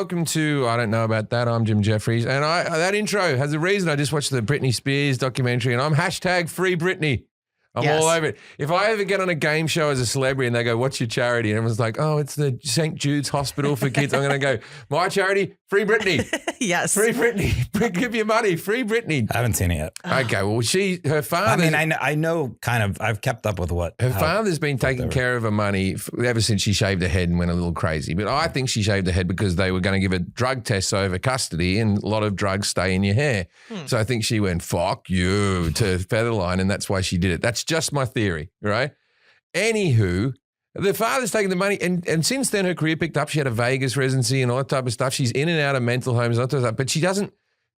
welcome to I Don't Know About That. I'm Jim Jefferies. And that intro has a reason. I just watched the Britney Spears documentary and I'm hashtag Free Britney. I'm all over it. If I ever get on a game show as a celebrity and they go, what's your charity? And everyone's like, oh, it's the St. Jude's Hospital for Kids. I'm going to go, my charity, Free Britney. Yes. Free Britney. Give your money. Free Britney. I haven't seen it yet. Okay, well, her father. I mean, I know kind of, I've kept up with what. Her father's been taking care of her money ever since she shaved her head and went a little crazy. But I think she shaved her head because they were going to give her drug tests over custody and a lot of drugs stay in your hair. So I think she went, fuck you, to Featherline, and that's why she did it. That's just my theory, right? Anywho, the father's taking the money, and since then her career picked up. She had a Vegas residency and all that type of stuff. She's in and out of mental homes and all that type of stuff, but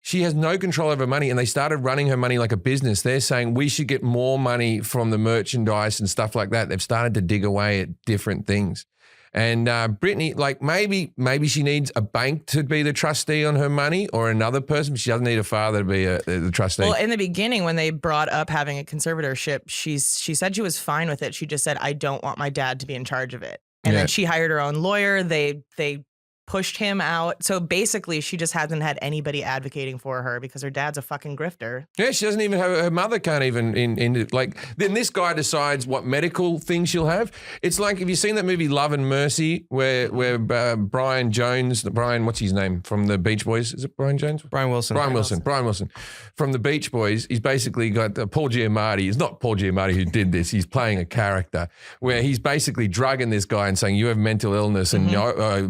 she has no control over money, and they started running her money like a business. They're saying we should get more money from the merchandise and stuff like that. They've started to dig away at different things. And Britney, like maybe she needs a bank to be the trustee on her money or another person. But she doesn't need a father to be the trustee. Well, in the beginning, when they brought up having a conservatorship, she said she was fine with it. She just said, I don't want my dad to be in charge of it. And then she hired her own lawyer. They pushed him out. So basically, she just hasn't had anybody advocating for her because her dad's a fucking grifter. Yeah, she doesn't even have, her mother can't even, then this guy decides what medical thing she'll have. It's like, have you seen that movie Love and Mercy where Brian Jones, what's his name, from the Beach Boys? Is it Brian Jones? Brian Wilson. Brian Wilson. From the Beach Boys, he's basically got Paul Giamatti. It's not Paul Giamatti who did this. He's playing a character where he's basically drugging this guy and saying, you have mental illness and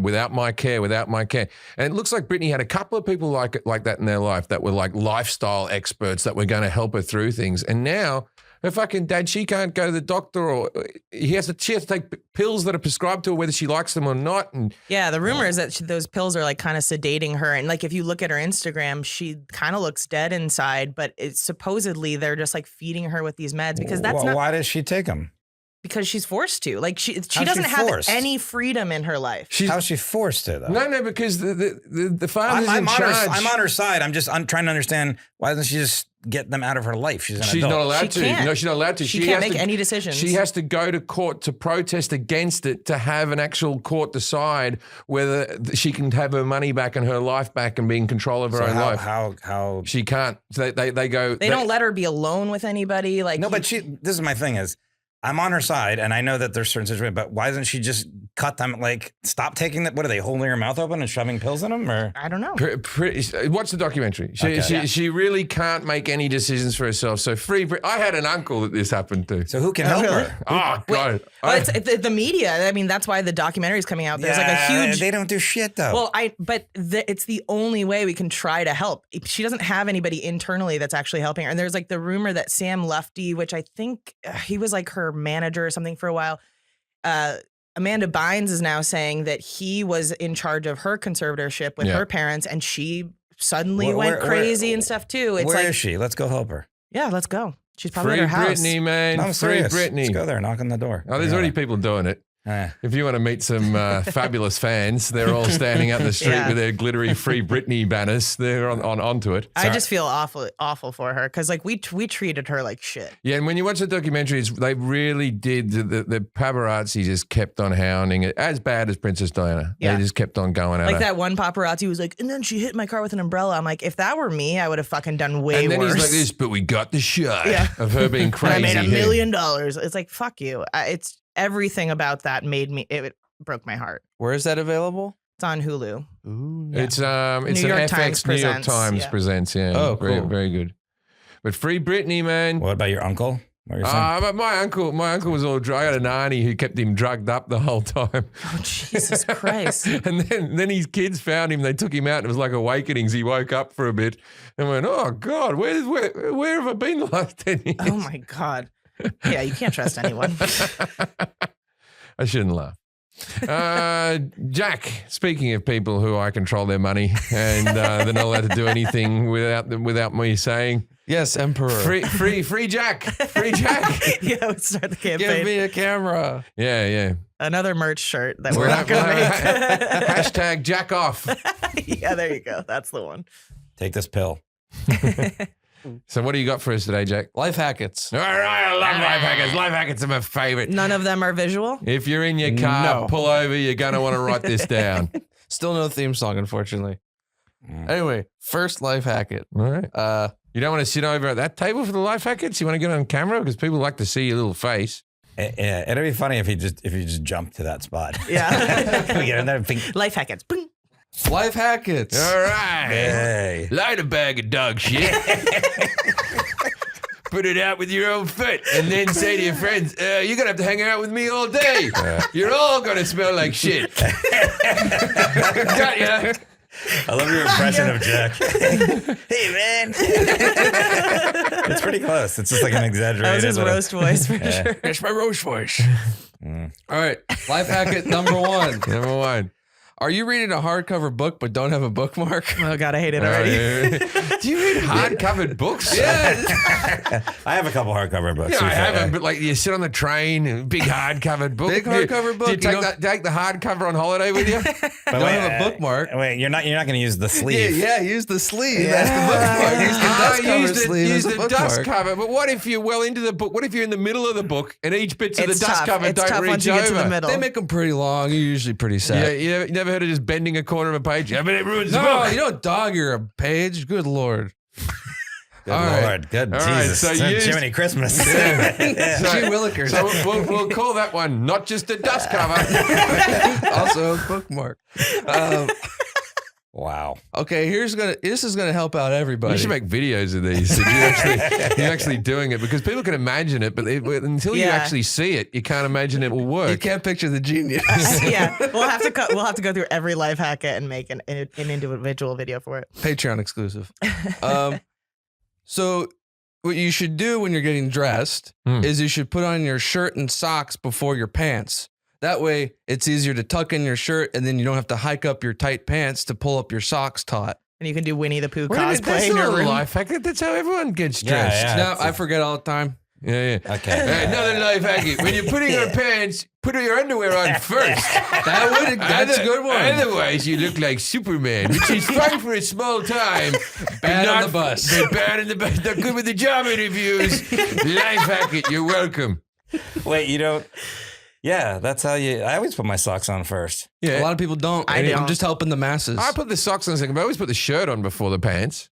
without my care. And it looks like Britney had a couple of people like that in their life that were like lifestyle experts that were going to help her through things. And now her fucking dad, she can't go to the doctor, or she has to take pills that are prescribed to her whether she likes them or not. And yeah, the rumor is that those pills are like kind of sedating her. And like if you look at her Instagram, she kind of looks dead inside, but supposedly they're just like feeding her with these meds because that's not. Why does she take them? Because she's forced to. Like she doesn't have any freedom in her life. How's she forced to though? No, because the father's in charge. I'm on her side. I'm trying to understand, why doesn't she just get them out of her life? She's not allowed to. Can't. No, she's not allowed to. She can't make any decisions. She has to go to court to protest against it, to have an actual court decide whether she can have her money back and her life back and be in control of her own life. How she can't. So they go. They don't let her be alone with anybody. Like no, but this is my thing is, I'm on her side, and I know that there's certain situations, but why doesn't she just cut them? Like, stop taking that. What are they, holding her mouth open and shoving pills in them? Or I don't know. Watch the documentary. She really can't make any decisions for herself. So I had an uncle that this happened to. So who can help her? Oh God! Well, it's the media. I mean, that's why the documentary is coming out. There's like a huge. They don't do shit though. Well, it's the only way we can try to help. She doesn't have anybody internally that's actually helping her. And there's like the rumor that Sam Lefty, which I think he was like her manager or something for a while. Amanda Bynes is now saying that he was in charge of her conservatorship with her parents, and she suddenly went crazy and stuff too. It's where is she? Let's go help her. Yeah, let's go. She's probably Free at her house. Britney, man. I'm serious. Free Britney. Let's go there. Knock on the door. Oh, there's already people doing it. If you want to meet some fabulous fans, they're all standing out in the street with their glittery Free Britney banners. They're onto it. I just feel awful for her because like we treated her like shit. Yeah, and when you watch the documentaries, they really did. The paparazzi just kept on hounding it, as bad as Princess Diana. Yeah. They just kept on going at her. Like that one paparazzi was like, and then she hit my car with an umbrella. I'm like, if that were me, I would have fucking done way worse. And then he's like this, but we got the shot of her being crazy. I made $1 million. It's like, fuck you. It's everything about that it broke my heart. Where is that available? It's on Hulu. Ooh, yeah. It's an FX New York Times presents. Yeah. Oh, cool. Very, very good. But Free Britney, man. What about your uncle? But my uncle was all dry. I had a nanny who kept him drugged up the whole time. Oh, Jesus Christ. And then his kids found him. They took him out. And it was like awakenings. He woke up for a bit and went, oh, God, where have I been the last 10 years? Oh, my God. Yeah, you can't trust anyone. I shouldn't laugh. Jack, speaking of people who I control their money and they're not allowed to do anything without me saying. Yes, Emperor. Free Jack. Free Jack. Yeah, let's start the campaign. Give me a camera. Yeah. Another merch shirt that we're not going to make. Hashtag Jack off. Yeah, there you go. That's the one. Take this pill. So what do you got for us today, Jack? Life hackets. All right, I love life hackets. Life hackets are my favorite. None of them are visual? If you're in your car, pull over. You're going to want to write this down. Still no theme song, unfortunately. Anyway, first life hack it. All right. You don't want to sit over at that table for the life hackets? You want to get on camera? Because people like to see your little face. Yeah, it'd be funny if you just jumped to that spot. Yeah. We get in there and think, Life hackets. Boom. Life hack it. All right. hey. Light a bag of dog shit. Put it out with your own foot. And then say to your friends, you're going to have to hang out with me all day. You're all going to smell like shit. Got ya. I love your impression of Jack. Hey, man. It's pretty close. It's just like an exaggerated. That was his little- roast voice for sure. It's my roast voice. All right. Life hack it number one. Number one. Are you reading a hardcover book but don't have a bookmark? Oh God, I hate it already. Do you read hardcover books? Yeah. I have a couple hardcover books. Yeah, I haven't, but like you sit on the train, big hardcover book. Big hardcover book, Do you you take the hardcover on holiday with you? But Don't have a bookmark. Wait, you're not going to use the sleeve. Yeah, use the sleeve. That's the bookmark. Use the dust cover sleeve use as the a dust bookmark. cover. But what if you're well into the book? What if you're in the middle of the book and each bits of the It's dust tough. cover It's don't tough reach once you get to the over? middle. They make them pretty long. You're usually pretty Yeah, sad. you never heard of just bending a corner of a page? I mean, it ruins the No, book. you don't dog your page. Good Lord. Good All Lord. right. Good All right, Jesus. so It's use- Jiminy Christmas. So- Gee Willikers. So we'll call that one not just a dust cover. Also a bookmark. Wow. Okay, this is gonna help out everybody. You should make videos of these. You're actually doing it because people can imagine it, but until you Yeah. actually see it, you can't imagine it will work. You can't picture the genius. Yeah, we'll have to go through every life hack it and make an individual video for it. Patreon exclusive. So what you should do when you're getting dressed is you should put on your shirt and socks before your pants. That way it's easier to tuck in your shirt and then you don't have to hike up your tight pants to pull up your socks taut. And you can do Winnie the Pooh Wait a minute, cosplay that's in not your a room. life hack. That's how everyone gets Yeah, dressed. yeah. Now, I forget all the time. Yeah. Okay. Another life hack. When you're putting on pants, put your underwear on first. That's a good one. Otherwise, you look like Superman, which is fun for a small time. Bad on not- the bus. But bad on the bus. Not good with the job interviews. Life hack it. You're welcome. Wait, you don't. Yeah, that's how you. I always put my socks on first. Yeah. A lot of people don't. I I'm don't. just helping the masses. I put the socks on second, but I always put the shirt on before the pants.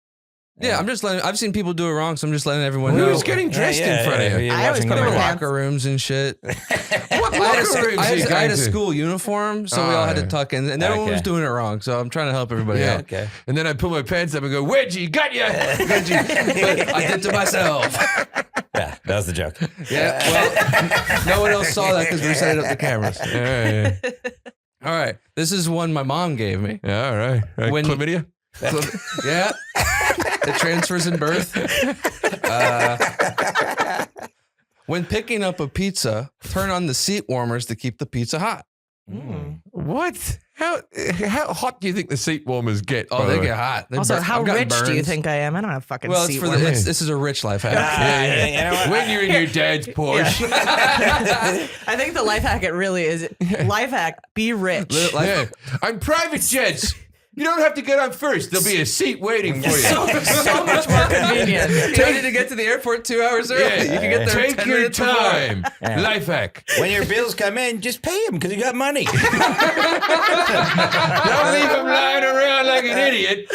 Yeah, I'm just letting. I've seen people do it wrong, so I'm just letting everyone know. Who's getting dressed in front of you? I always put There my were pants. locker rooms and shit. What I locker had rooms a, are you I had going a to? school uniform, so we all had to yeah. tuck in, and everyone was Okay. doing it wrong. So I'm trying to help everybody Yeah. out. Okay. And then I pull my pants up and go, Wedgie, got ya! But I did to myself. Yeah, that was the joke. Yeah. Well, no one else saw that because we were setting up the cameras. Yeah. All right. This is one my mom gave me. Yeah, all right. When- Chlamydia? So, yeah. It transfers in birth. When picking up a pizza, turn on the seat warmers to keep the pizza hot. What? How hot do you think the seat warmers get? Oh, by the they way? get hot. They Also, burn- how I've gotten rich do you burns. think I am? I don't have fucking Well, it's seat for warmers. this is a rich life hack. You know what? When you're in your dad's Porsche. I think the life hack it really is life hack. Be rich. Yeah. On private jets, you don't have to get on first. There'll be a seat waiting for you. So much more convenient. You don't need to get to the airport 2 hours early. Yeah. You can get there Take 10 your minutes before. time. Life hack. When your bills come in, just pay them because you got money. Don't leave him lying around like an idiot.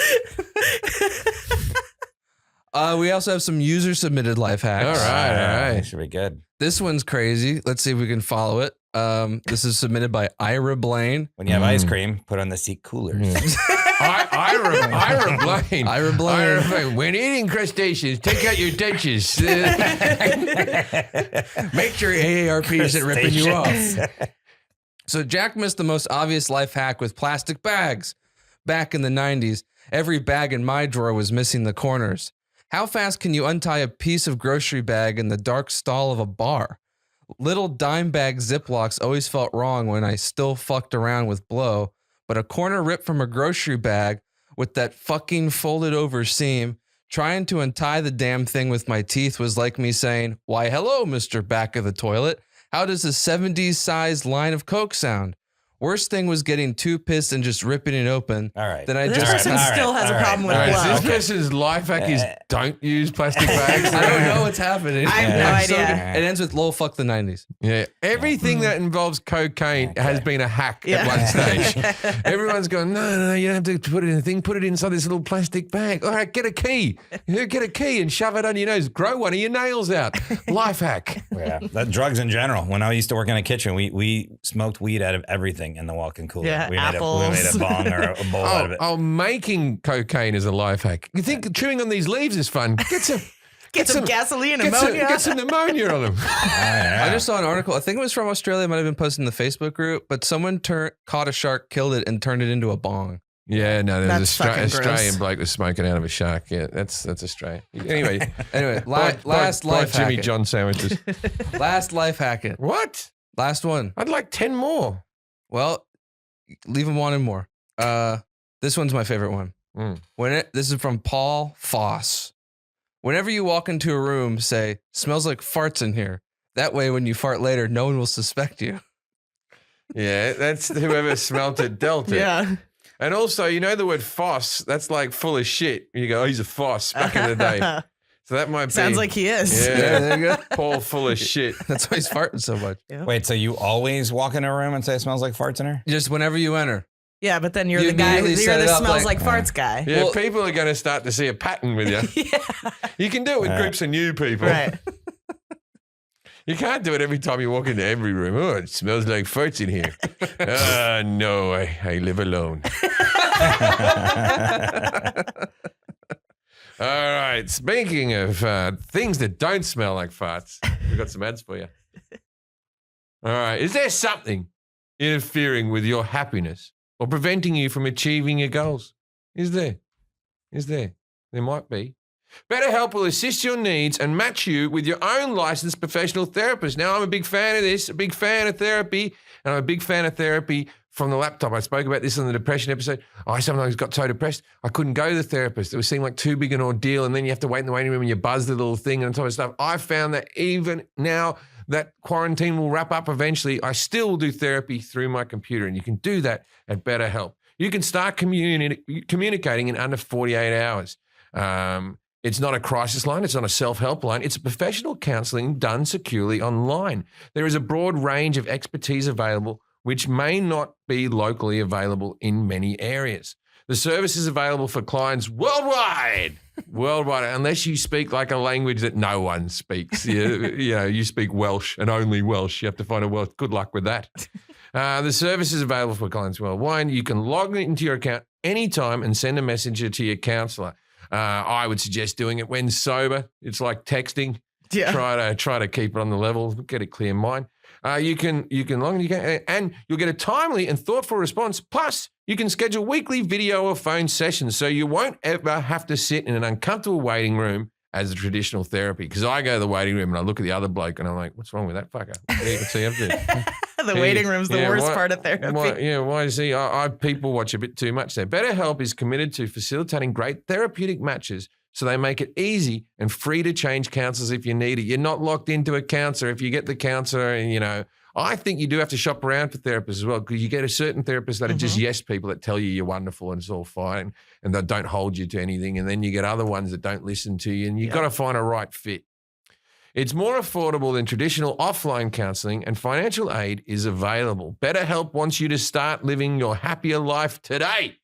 We also have some user submitted life hacks. All right, all right. Should be good. This one's crazy. Let's see if we can follow it. This is submitted by Ira Blaine. When you have ice cream, put on the seat coolers. Ira Blaine. Ira Blaine. Blaine. When eating crustaceans, take out your dentures. Make sure AARP isn't ripping you off. So Jack missed the most obvious life hack with plastic bags. Back in the 90s, every bag in my drawer was missing the corners. How fast can you untie a piece of grocery bag in the dark stall of a bar? Little dime bag Ziplocs always felt wrong when I still fucked around with blow, but a corner ripped from a grocery bag with that fucking folded over seam, trying to untie the damn thing with my teeth was like me saying, "Why, hello, Mr. Back of the Toilet. How does a 70s sized line of Coke sound?" Worst thing was getting too pissed and just ripping it open. All right. Then I This just person still has a problem with All right, blow. so this person's life hack is don't use plastic bags. I don't know what's happening. I have no I'm so idea. good. It ends with lol fuck the 90s. Yeah, everything that involves cocaine has been a hack at one stage. Everyone's going, no, you don't have to put it in a thing. Put it inside this little plastic bag. All right, get a key. Get a key and shove it on your nose. Grow one of your nails out. Life hack. Yeah, that drugs in general. When I used to work in a kitchen, we smoked weed out of everything in the walk-in cooler. Yeah, we apples. made a bong or a bowl out of it. Oh, making cocaine is a life hack. You think chewing on these leaves is fun? Get some gasoline, ammonia. ammonia. Get some pneumonia on them. Yeah. I just saw an article. I think it was from Australia. It might have been posted in the Facebook group, but someone caught a shark, killed it, and turned it into a bong. Yeah, no, there's That's fucking Australian gross. bloke was smoking out of a shark. Yeah, that's Australian. Anyway, Last life Jimmy hack. John sandwiches. Last life hack it. What? Last one. I'd like 10 more. Well, leave them wanting more. This one's my favorite one. This is from Paul Foss. Whenever you walk into a room, say, smells like farts in here. That way, when you fart later, no one will suspect you. Yeah, that's whoever smelt it dealt it. Yeah. And also, you know the word foss, that's like full of shit. You go, oh, he's a foss back in the day. So that might be. Sounds like he is. Yeah, There you go. Paul full of shit. That's why he's farting so much. Wait, so you always walk in a room and say it smells like farts in here? Just whenever you enter. Yeah, but then you're You the guy who immediately set it up smells like- like farts guy. Yeah, Well- people are going to start to see a pattern with you. Yeah. You can do it with groups of new people. Right. You can't do it every time you walk into every room. Oh, it smells like farts in here. No, I live alone. All right. Speaking of things that don't smell like farts, we've got some ads for you. All right. Is there something interfering with your happiness or preventing you from achieving your goals? Is there? There might be. BetterHelp will assist your needs and match you with your own licensed professional therapist. Now, I'm a big fan of this, a big fan of therapy, and I'm a big fan of therapy from the laptop. I spoke about this on the depression episode. I sometimes got so depressed, I couldn't go to the therapist. It was seemed like too big an ordeal, and then you have to wait in the waiting room and you buzz the little thing and all of stuff. I found that even now that quarantine will wrap up eventually, I still do therapy through my computer, and you can do that at BetterHelp. You can start communicating in under 48 hours. It's not a crisis line. It's not a self-help line. It's a professional counseling done securely online. There is a broad range of expertise available, which may not be locally available in many areas. The service is available for clients worldwide, unless you speak like a language that no one speaks. You speak Welsh and only Welsh. You have to find a Welsh. Good luck with that. The service is available for clients worldwide. You can log into your account anytime and send a message to your counselor. I would suggest doing it when sober. It's like texting. Yeah. Try to keep it on the level. Get a clear mind. You can log in, and you'll get a timely and thoughtful response. Plus, you can schedule weekly video or phone sessions, so you won't ever have to sit in an uncomfortable waiting room as a traditional therapy. Because I go to the waiting room and I look at the other bloke and I'm like, what's wrong with that fucker? What's he up to? The waiting room's the worst part of therapy. Why is he? I people watch a bit too much there. BetterHelp is committed to facilitating great therapeutic matches, so they make it easy and free to change counselors if you need it. You're not locked into a counselor. If you get the counselor, and I think you do have to shop around for therapists as well, because you get a certain therapists that are just yes people that tell you you're wonderful and it's all fine and that don't hold you to anything. And then you get other ones that don't listen to you, and you've got to find a right fit. It's more affordable than traditional offline counseling, and financial aid is available. BetterHelp wants you to start living your happier life today.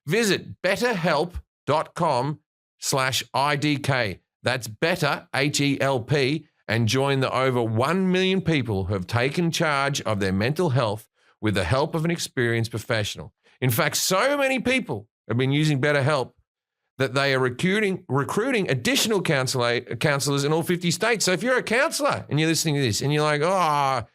Visit betterhelp.com/IDK. That's better, HELP, and join the over 1 million people who have taken charge of their mental health with the help of an experienced professional. In fact, so many people have been using BetterHelp that they are recruiting additional counselors in all 50 states. So if you're a counselor and you're listening to this and you're like, get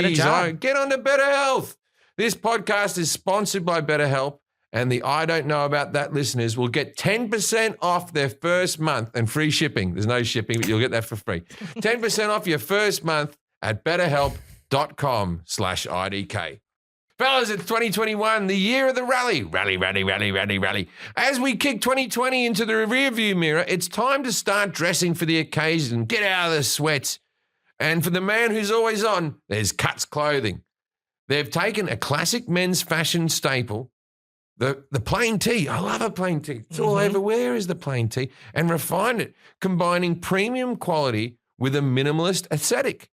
a job. Get on to BetterHealth. This podcast is sponsored by BetterHelp, and the I Don't Know About That listeners will get 10% off their first month and free shipping. There's no shipping, but you'll get that for free. 10% off your first month at betterhelp.com/IDK. Fellas, it's 2021, the year of the rally. Rally. As we kick 2020 into the rearview mirror, it's time to start dressing for the occasion. Get out of the sweats. And for the man who's always on, there's Cuts Clothing. They've taken a classic men's fashion staple, the plain tee. I love a plain tee. It's all over. Where is the plain tee? And refined it, combining premium quality with a minimalist aesthetic.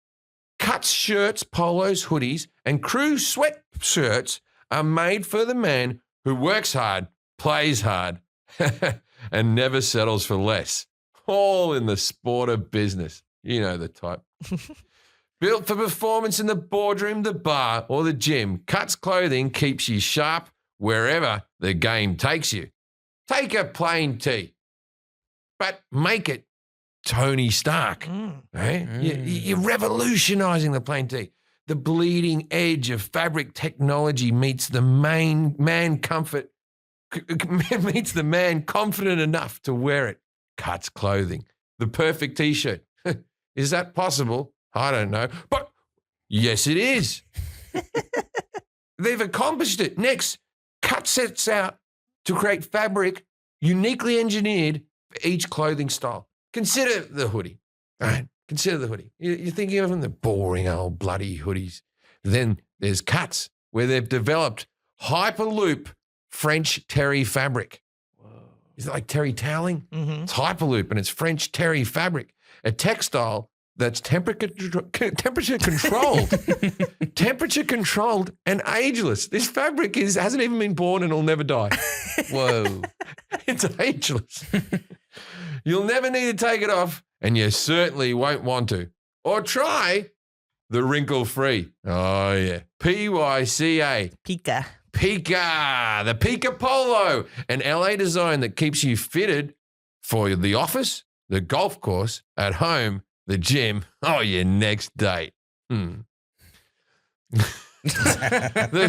Cuts, shirts, polos, hoodies, and crew sweatshirts are made for the man who works hard, plays hard, and never settles for less. All in the sport of business. You know the type. Built for performance in the boardroom, the bar, or the gym, Cuts clothing keeps you sharp wherever the game takes you. Take a plain tee, but make it Tony Stark. Right? You're revolutionizing the plain tee. The bleeding edge of fabric technology meets the man confident enough to wear it. Cuts clothing. The perfect t-shirt. Is that possible? I don't know. But yes, it is. They've accomplished it. Next, Cuts sets out to create fabric uniquely engineered for each clothing style. Consider the hoodie. All right. Consider the hoodie. You're thinking of them, the boring old bloody hoodies. Then there's Cuts, where they've developed Hyperloop French terry fabric. Whoa. Is it like terry toweling? It's Hyperloop and it's French terry fabric, a textile that's temperature controlled, temperature controlled and ageless. This fabric hasn't even been born and will never die. Whoa. It's ageless. You'll never need to take it off, and you certainly won't want to. Or try the wrinkle-free. Oh, yeah. PYCA. Pika. Pika. The Pika Polo. An LA design that keeps you fitted for the office, the golf course, at home, the gym, your next date. The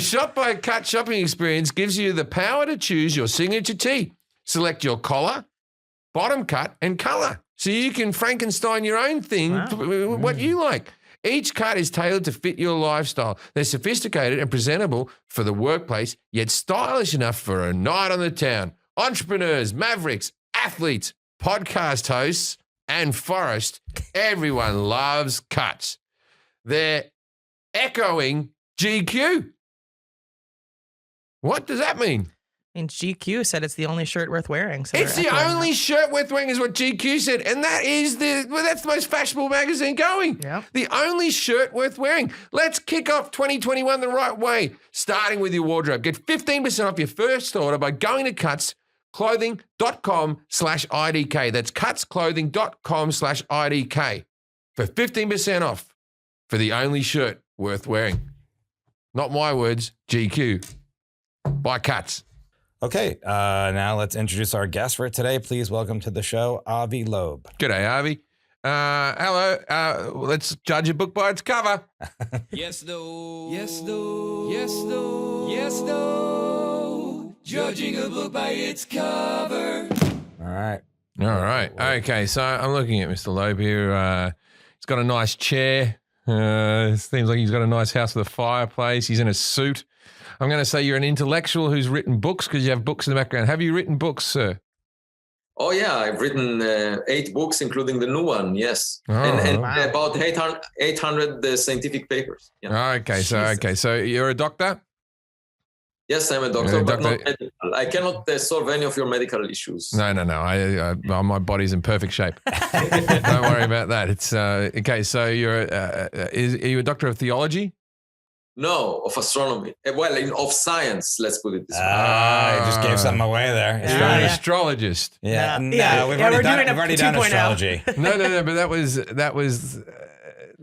Shop by Cut shopping experience gives you the power to choose your signature tee. Select your collar, bottom cut, and color. So you can Frankenstein your own thing, what you like. Each cut is tailored to fit your lifestyle. They're sophisticated and presentable for the workplace, yet stylish enough for a night on the town. Entrepreneurs, mavericks, athletes, podcast hosts, and Forrest, everyone loves Cuts. They're echoing GQ. What does that mean? And GQ said it's the only shirt worth wearing. So it's the only shirt worth wearing is what GQ said. And that's the most fashionable magazine going. Yep. The only shirt worth wearing. Let's kick off 2021 the right way, starting with your wardrobe. Get 15% off your first order by going to cutsclothing.com/IDK. That's cutsclothing.com/IDK for 15% off for the only shirt worth wearing. Not my words, GQ. By Cuts. Okay, now let's introduce our guest for today. Please welcome to the show, Avi Loeb. G'day, Avi. Hello. Let's judge a book by its cover. Yes, though. Yes, though. Yes, though. Yes, though. Judging a book by its cover. All right. Okay, so I'm looking at Mr. Loeb here. He's got a nice chair. Seems like he's got a nice house with a fireplace. He's in a suit. I'm going to say you're an intellectual who's written books because you have books in the background. Have you written books, sir? Oh, yeah. I've written 8 books, including the new one, yes. And about 800 scientific papers. Yeah. Okay, so you're a doctor? Yes, I'm a doctor, but not medical. I cannot solve any of your medical issues. No. My body's in perfect shape. Don't worry about that. It's okay. So are you a doctor of theology? No, of astronomy. Well, of science, let's put it this way. I just gave something away there. You're an astrologist. Yeah. We've already done astrology. No, but that was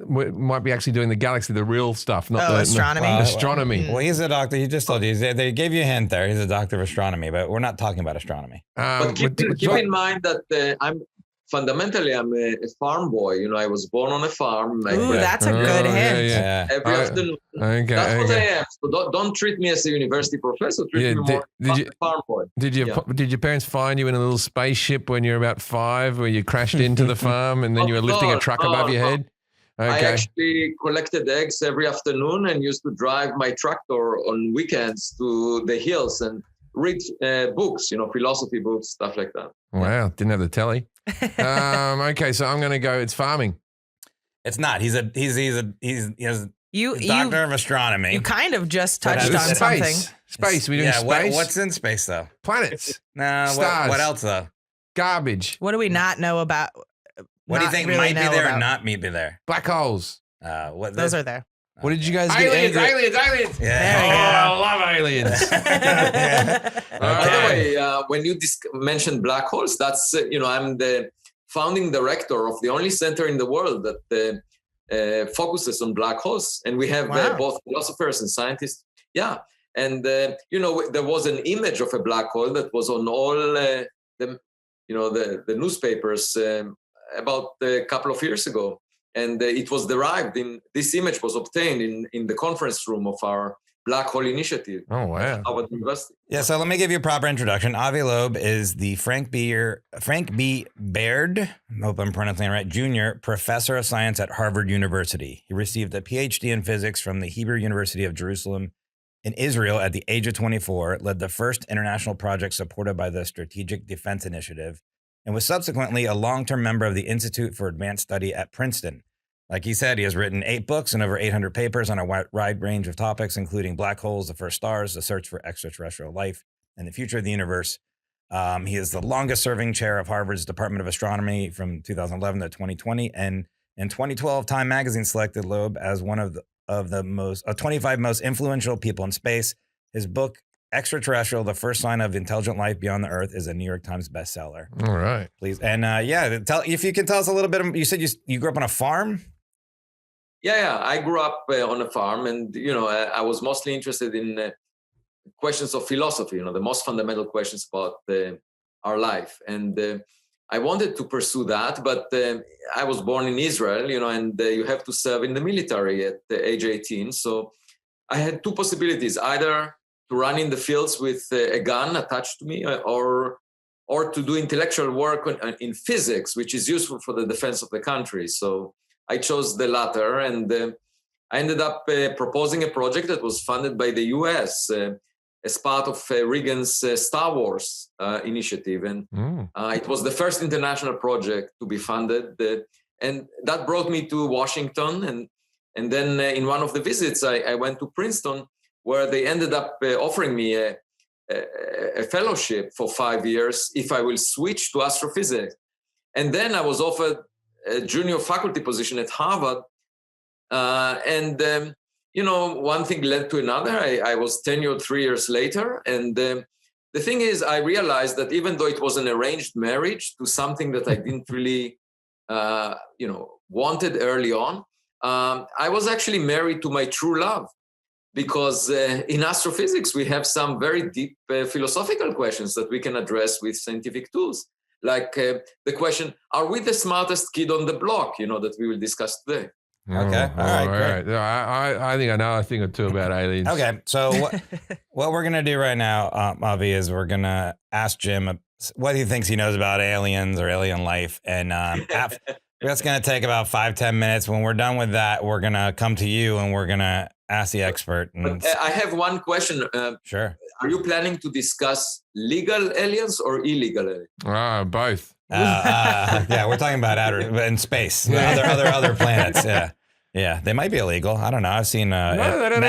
might be actually doing the galaxy, the real stuff, not the astronomy. Astronomy. Well, he's a doctor. He just told you. They gave you a hint there. He's a doctor of astronomy, but we're not talking about astronomy. But keep in mind that I'm a farm boy. You know, I was born on a farm. Ooh, that's a good hint. Yeah. Every afternoon. Okay, that's what I am. So don't treat me as a university professor. Treat me more as a farm boy. Did your parents find you in a little spaceship when you were about 5, where you crashed into the farm and then you were lifting a truck above your head? Okay. I actually collected eggs every afternoon and used to drive my tractor on weekends to the hills and read books, philosophy books, stuff like that. Wow, didn't have the telly. Okay, so I'm going to go. It's farming. It's not. He has Doctor of astronomy. You kind of just But touched that's on something. Space. We doing yeah, space. what's in space though? Planets. No, Stars. what else though? Garbage. What do we not know about? What do you not think really might be know there about? and not be there? Black holes. What Those are there. What did you guys get Aliens. angry? Aliens. Yeah. There you Oh, I love aliens. By the way, when you mentioned black holes, that's I'm the founding director of the only center in the world that focuses on black holes, and we have Wow. both philosophers and scientists. Yeah, and there was an image of a black hole that was on all the newspapers about a couple of years ago, and it was derived in this image was obtained in the conference room of our Black Hole Initiative. Oh, wow. At Harvard University. Yeah, so let me give you a proper introduction. Avi Loeb is the Frank B. Baird, I hope I'm pronouncing it right, Jr., Professor of Science at Harvard University. He received a PhD in physics from the Hebrew University of Jerusalem in Israel at the age of 24, led the first international project supported by the Strategic Defense Initiative, and was subsequently a long-term member of the Institute for Advanced Study at Princeton. Like he said, he has written 8 books and over 800 papers on a wide range of topics, including black holes, the first stars, the search for extraterrestrial life, and the future of the universe. He is the longest-serving chair of Harvard's Department of Astronomy from 2011 to 2020, and in 2012, Time Magazine selected Loeb as one of the 25 most influential people in space. His book, Extraterrestrial: The First Sign of Intelligent Life Beyond the Earth, is a New York Times bestseller. All right. Please, and if you can tell us a little bit. You said you grew up on a farm. Yeah. I grew up on a farm, and I was mostly interested in questions of philosophy. The most fundamental questions about our life, and I wanted to pursue that. But I was born in Israel, and you have to serve in the military at age 18. So I had 2 possibilities: either to run in the fields with a gun attached to me, or to do intellectual work in physics, which is useful for the defense of the country. So I chose the latter, and I ended up proposing a project that was funded by the US as part of Reagan's Star Wars initiative. And it was the first international project to be funded. And that brought me to Washington. And then in one of the visits, I went to Princeton, where they ended up offering me a fellowship for 5 years if I will switch to astrophysics. And then I was offered a junior faculty position at Harvard. One thing led to another. I was tenured 3 years later. And the thing is, I realized that even though it was an arranged marriage to something that I didn't really, wanted early on, I was actually married to my true love. Because in astrophysics, we have some very deep philosophical questions that we can address with scientific tools. Like the question, are we the smartest kid on the block, that we will discuss today? Okay. All right. Great. I think I know a thing or two about aliens. Okay. So what we're going to do right now, Avi, is we're going to ask Jim what he thinks he knows about aliens or alien life. And that's going to take about 5-10 minutes. When we're done with that, we're going to come to you and we're going to ask the expert. And I have one question. Sure. Are you planning to discuss legal aliens or illegal aliens? Both. Yeah, we're talking about in space, other planets. Yeah, they might be illegal. I don't know. I've seen Men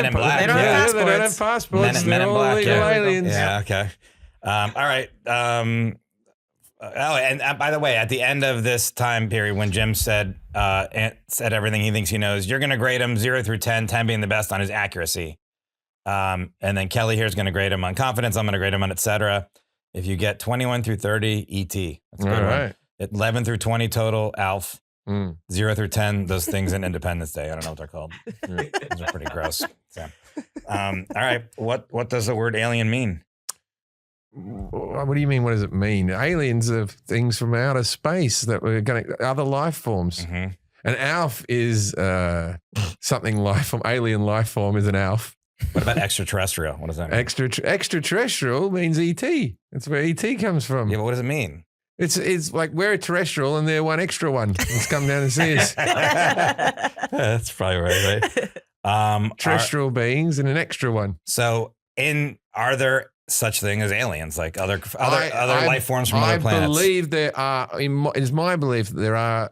in Black. They don't have They don't have passports. Men in Black. Illegal aliens. Yeah. Okay. All right. And by the way, at the end of this time period, when Jim said everything he thinks he knows, you're going to grade him 0 through 10, 10 being the best on his accuracy. And then Kelly here is going to grade him on confidence. I'm going to grade him on et cetera. If you get 21 through 30, ET. That's a good one. 11 through 20 total, ALF. 0 through 10, those things in Independence Day. I don't know what they're called. Those are pretty gross. So, all right. What does the word alien mean? What do you mean? What does it mean? Aliens are things from outer space that we're going to other life forms. Mm-hmm. An ALF is something life form. Alien life form is an ALF. What about extraterrestrial? What does that mean? Extraterrestrial means ET. That's where ET comes from. Yeah, but what does it mean? It's like we're a terrestrial and they're one extra one. Let's come down and see us. That's probably right? Terrestrial beings and an extra one. So, are there such thing as aliens, like other life forms from other planets? I believe there are. It is my belief that there are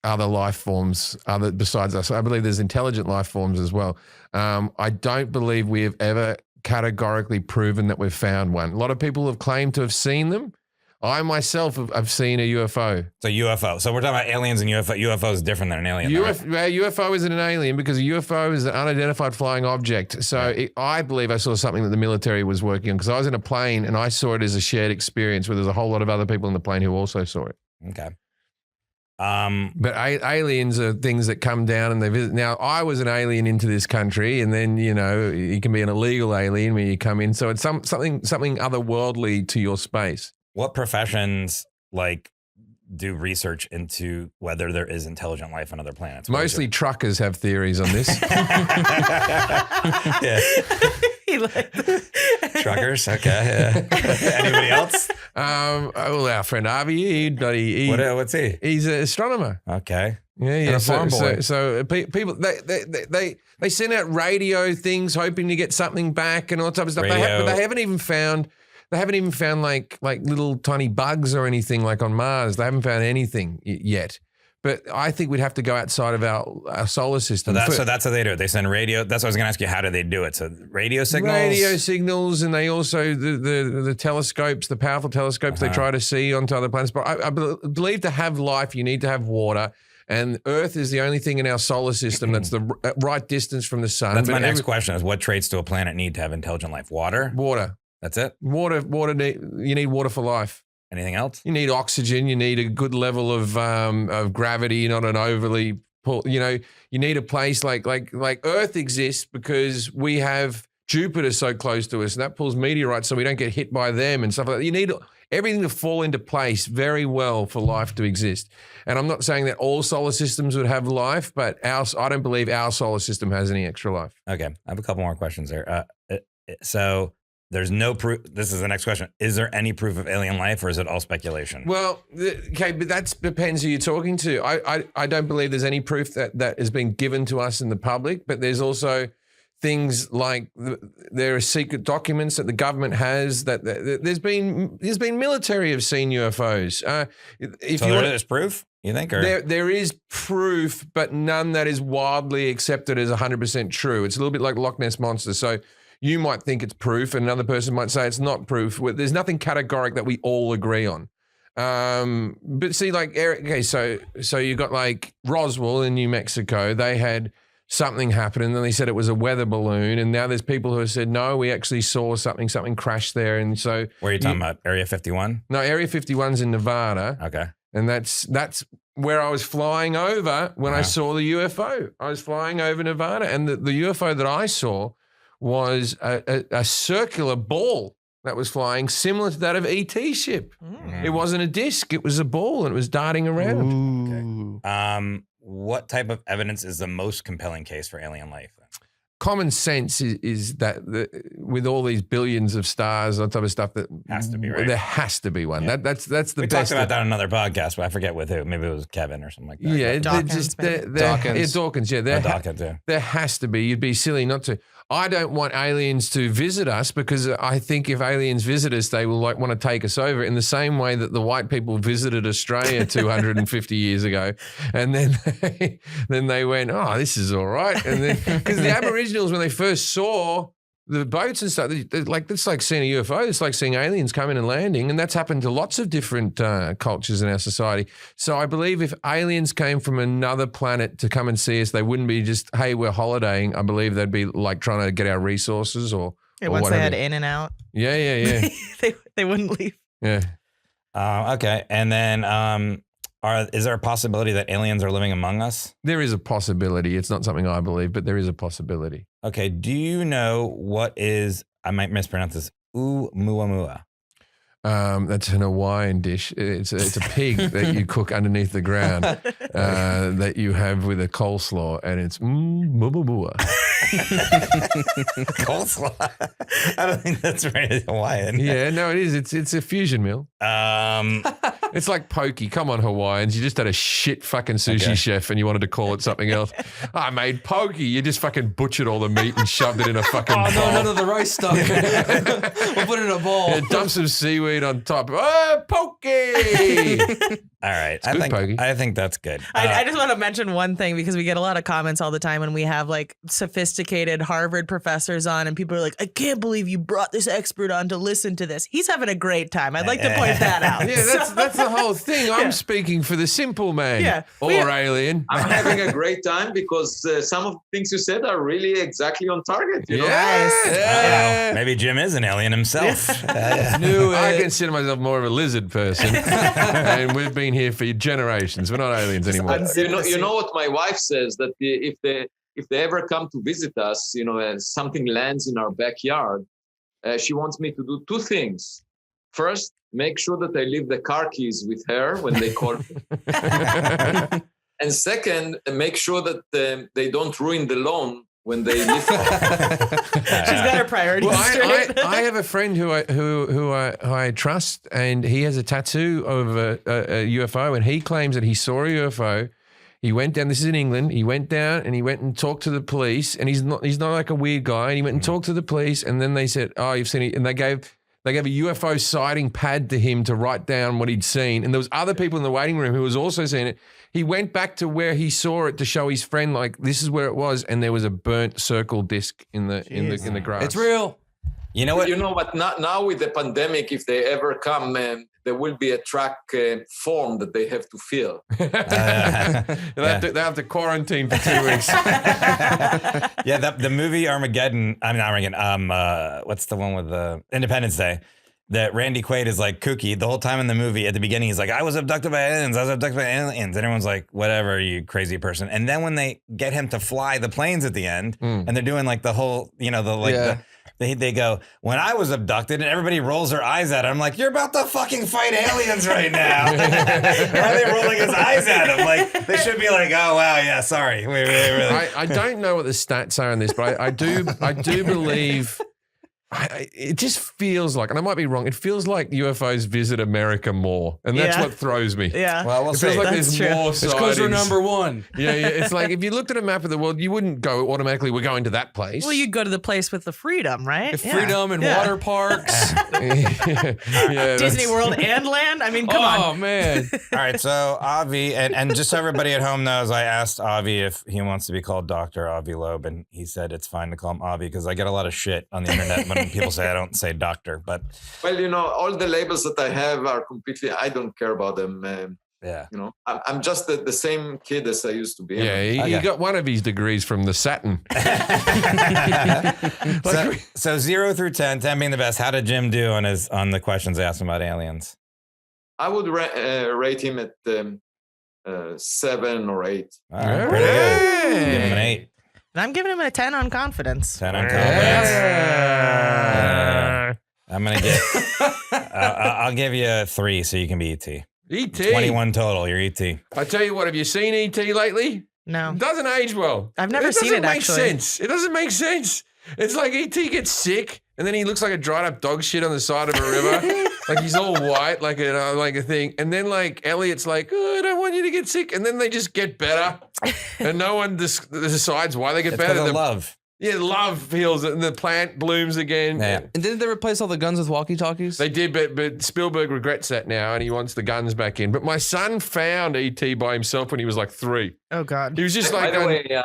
other life forms other besides us. I believe there's intelligent life forms as well. I don't believe we have ever categorically proven that we've found one. A lot of people have claimed to have seen them. I myself have seen a UFO. So UFO. So we're talking about aliens and UFO. UFO is different than an alien. UFO isn't an alien because a UFO is an unidentified flying object. So I believe I saw something that the military was working on because I was in a plane and I saw it as a shared experience where there's a whole lot of other people in the plane who also saw it. Okay. But aliens are things that come down and they visit. Now, I was an alien into this country, and then you can be an illegal alien when you come in. So it's something otherworldly to your space. What professions do research into whether there is intelligent life on other planets? Mostly truckers have theories on this. Yeah. Truckers, okay. Yeah. Anybody else? Our friend Avi, What's he? He's an astronomer. Okay. Yeah. And a farm boy. So people they send out radio things hoping to get something back and all type of stuff. But they haven't even found. They haven't even found like little tiny bugs or anything like on Mars. They haven't found anything yet. But I think we'd have to go outside of our solar system. So that's what they do. They send radio. That's what I was going to ask you. How do they do it? So radio signals? Radio signals, and they also, the telescopes, the powerful telescopes, they try to see onto other planets. But I believe to have life, you need to have water. And Earth is the only thing in our solar system that's the right distance from the sun. That's my next question is what traits do a planet need to have intelligent life? Water? Water. That's it? Water. You need water for life. Anything else? You need oxygen. You need a good level of gravity, not an overly pull. You need a place like Earth exists because we have Jupiter so close to us, and that pulls meteorites so we don't get hit by them and stuff like that. You need everything to fall into place very well for life to exist. And I'm not saying that all solar systems would have life, but I don't believe our solar system has any extra life. Okay, I have a couple more questions there. So there's no proof. This is the next question. Is there any proof of alien life, or is it all speculation? Well, okay, but that depends who you're talking to. I don't believe there's any proof that has been given to us in the public, but there's also things like there are secret documents that the government has that there's been military have seen UFOs. There's proof, you think? Or? There is proof, but none that is widely accepted as 100% true. It's a little bit like Loch Ness Monster. So you might think it's proof, and another person might say it's not proof. There's nothing categoric that we all agree on. But see, like Eric, okay, so you got like Roswell in New Mexico. They had something happen, and then they said it was a weather balloon, and now there's people who have said no, we actually saw something crashed there. And so, where are you talking about? Area 51? No, Area 51's in Nevada. Okay, and that's where I was flying over when I saw the UFO. I was flying over Nevada, and the UFO that I saw was a circular ball that was flying, similar to that of E.T. ship. Mm. It wasn't a disc; it was a ball, and it was darting around. Okay. What type of evidence is the most compelling case for alien life? Common sense is that with all these billions of stars, that type of stuff, that has to be right. There has to be one. Yeah. That's the best. We talked about that on another podcast, but I forget with who. Maybe it was Kevin or something like that. Yeah, Dawkins. Dawkins. Yeah, Dawkins. Yeah. There has to be. You'd be silly not to. I don't want aliens to visit us because I think if aliens visit us, they will want to take us over in the same way that the white people visited Australia 250 years ago, and then they went, oh, this is all right, and then because the Aboriginals when they first saw the boats and stuff, it's like seeing a UFO. It's like seeing aliens coming and landing, and that's happened to lots of different cultures in our society. So I believe if aliens came from another planet to come and see us, they wouldn't be just, hey, we're holidaying. I believe they'd be like trying to get our resources or once whatever. they had in and out. Yeah. they wouldn't leave. Yeah. Okay, and then is there a possibility that aliens are living among us? There is a possibility. It's not something I believe, but there is a possibility. Okay. Do you know what is, I might mispronounce this, Oumuamua? That's an Hawaiian dish. It's a pig that you cook underneath the ground that you have with a coleslaw, and it's mubabua. Coleslaw? I don't think that's very Hawaiian. Yeah, no, it is. It's a fusion meal. It's like poke. Come on, Hawaiians. You just had a shit fucking sushi chef and you wanted to call it something else. I made poke. You just fucking butchered all the meat and shoved it in a fucking bowl. No, none of the rice stuff. We'll put it in a bowl. Yeah, dump some seaweed on top. Oh, poke! All right. good, Pokey. I think that's good. I just want to mention one thing because we get a lot of comments all the time when we have like sophisticated Harvard professors on and people are like, I can't believe you brought this expert on to listen to this. He's having a great time. I'd like to point that out. Yeah, that's the whole thing. I'm speaking for the simple man or alien. I'm having a great time because some of the things you said are really exactly on target. You know? Yeah. Maybe Jim is an alien himself. I consider myself more of a lizard person, and we've been here for generations. We're not aliens anymore. You know what my wife says, that if they ever come to visit us, and something lands in our backyard, she wants me to do two things. First, make sure that I leave the car keys with her when they call me. And second, make sure that they don't ruin the lawn when they leave. She's got her priorities straight. I have a friend who I trust, and he has a tattoo of a UFO, and he claims that he saw a UFO. He went down. This is in England. He went down and he went and talked to the police, and he's not like a weird guy. And he went and talked to the police, and then they said, "Oh, you've seen it," and they gave a UFO sighting pad to him to write down what he'd seen. And there was other people in the waiting room who was also seeing it. He went back to where he saw it to show his friend, like, this is where it was, and there was a burnt circle disc in the grass. It's real. You know what? Now with the pandemic, if they ever come, there will be a track form that they have to fill. They have to quarantine for 2 weeks. Yeah, the movie Armageddon. What's the one with the Independence Day? That Randy Quaid is like kooky the whole time in the movie. At the beginning, he's like, I was abducted by aliens. And everyone's like, whatever, you crazy person. And then when they get him to fly the planes at the end, and they're doing like the whole, they go, when I was abducted, and everybody rolls their eyes at him. I'm like, you're about to fucking fight aliens right now. Why are they rolling his eyes at him? Like, they should be like, oh, wow, yeah, sorry. I don't know what the stats are on this, but I do believe... it just feels like, and I might be wrong, it feels like UFOs visit America more, and that's what throws me. Yeah. Well, we'll it feels see. like That's there's true. more It's sightings. because we're number one. Yeah, it's like if you looked at a map of the world, you wouldn't go automatically, we're going to that place. Well, you'd go to the place with the freedom, right? Freedom and water parks. Disney World and land. I mean, come on. Oh, man. All right, so Avi, and just so everybody at home knows, I asked Avi if he wants to be called Dr. Avi Loeb, and he said it's fine to call him Avi because I get a lot of shit on the internet when people say I don't say doctor. But Well, all the labels that I have are completely, I don't care about them. I'm just the same kid as I used to be. Yeah, he got one of his degrees from the Saturn. so 0 through 10, 10 being the best. How did Jim do on the questions I asked him about aliens? I would rate him at 7 or 8. All right, pretty good. Give him an 8. And I'm giving him a 10 on confidence. 10 on confidence. I'm gonna get. I'll give you a 3, so you can be ET. E.T. 21 total. You're ET. I tell you what, have you seen E.T. lately? No. It doesn't age well. I've never seen it, doesn't actually. make sense. It doesn't make sense. It's like E.T. gets sick, and then he looks like a dried up dog shit on the side of a river. Like he's all white, like a thing. And then like Elliot's like, oh, I don't want you to get sick. And then they just get better. And no one decides why they get It's better. because of love. Yeah, love heals it, and the plant blooms again. Yeah. And didn't they replace all the guns with walkie-talkies? They did, but Spielberg regrets that now, and he wants the guns back in. But my son found E.T. by himself when he was like 3. Oh, God. He was just By like, the way,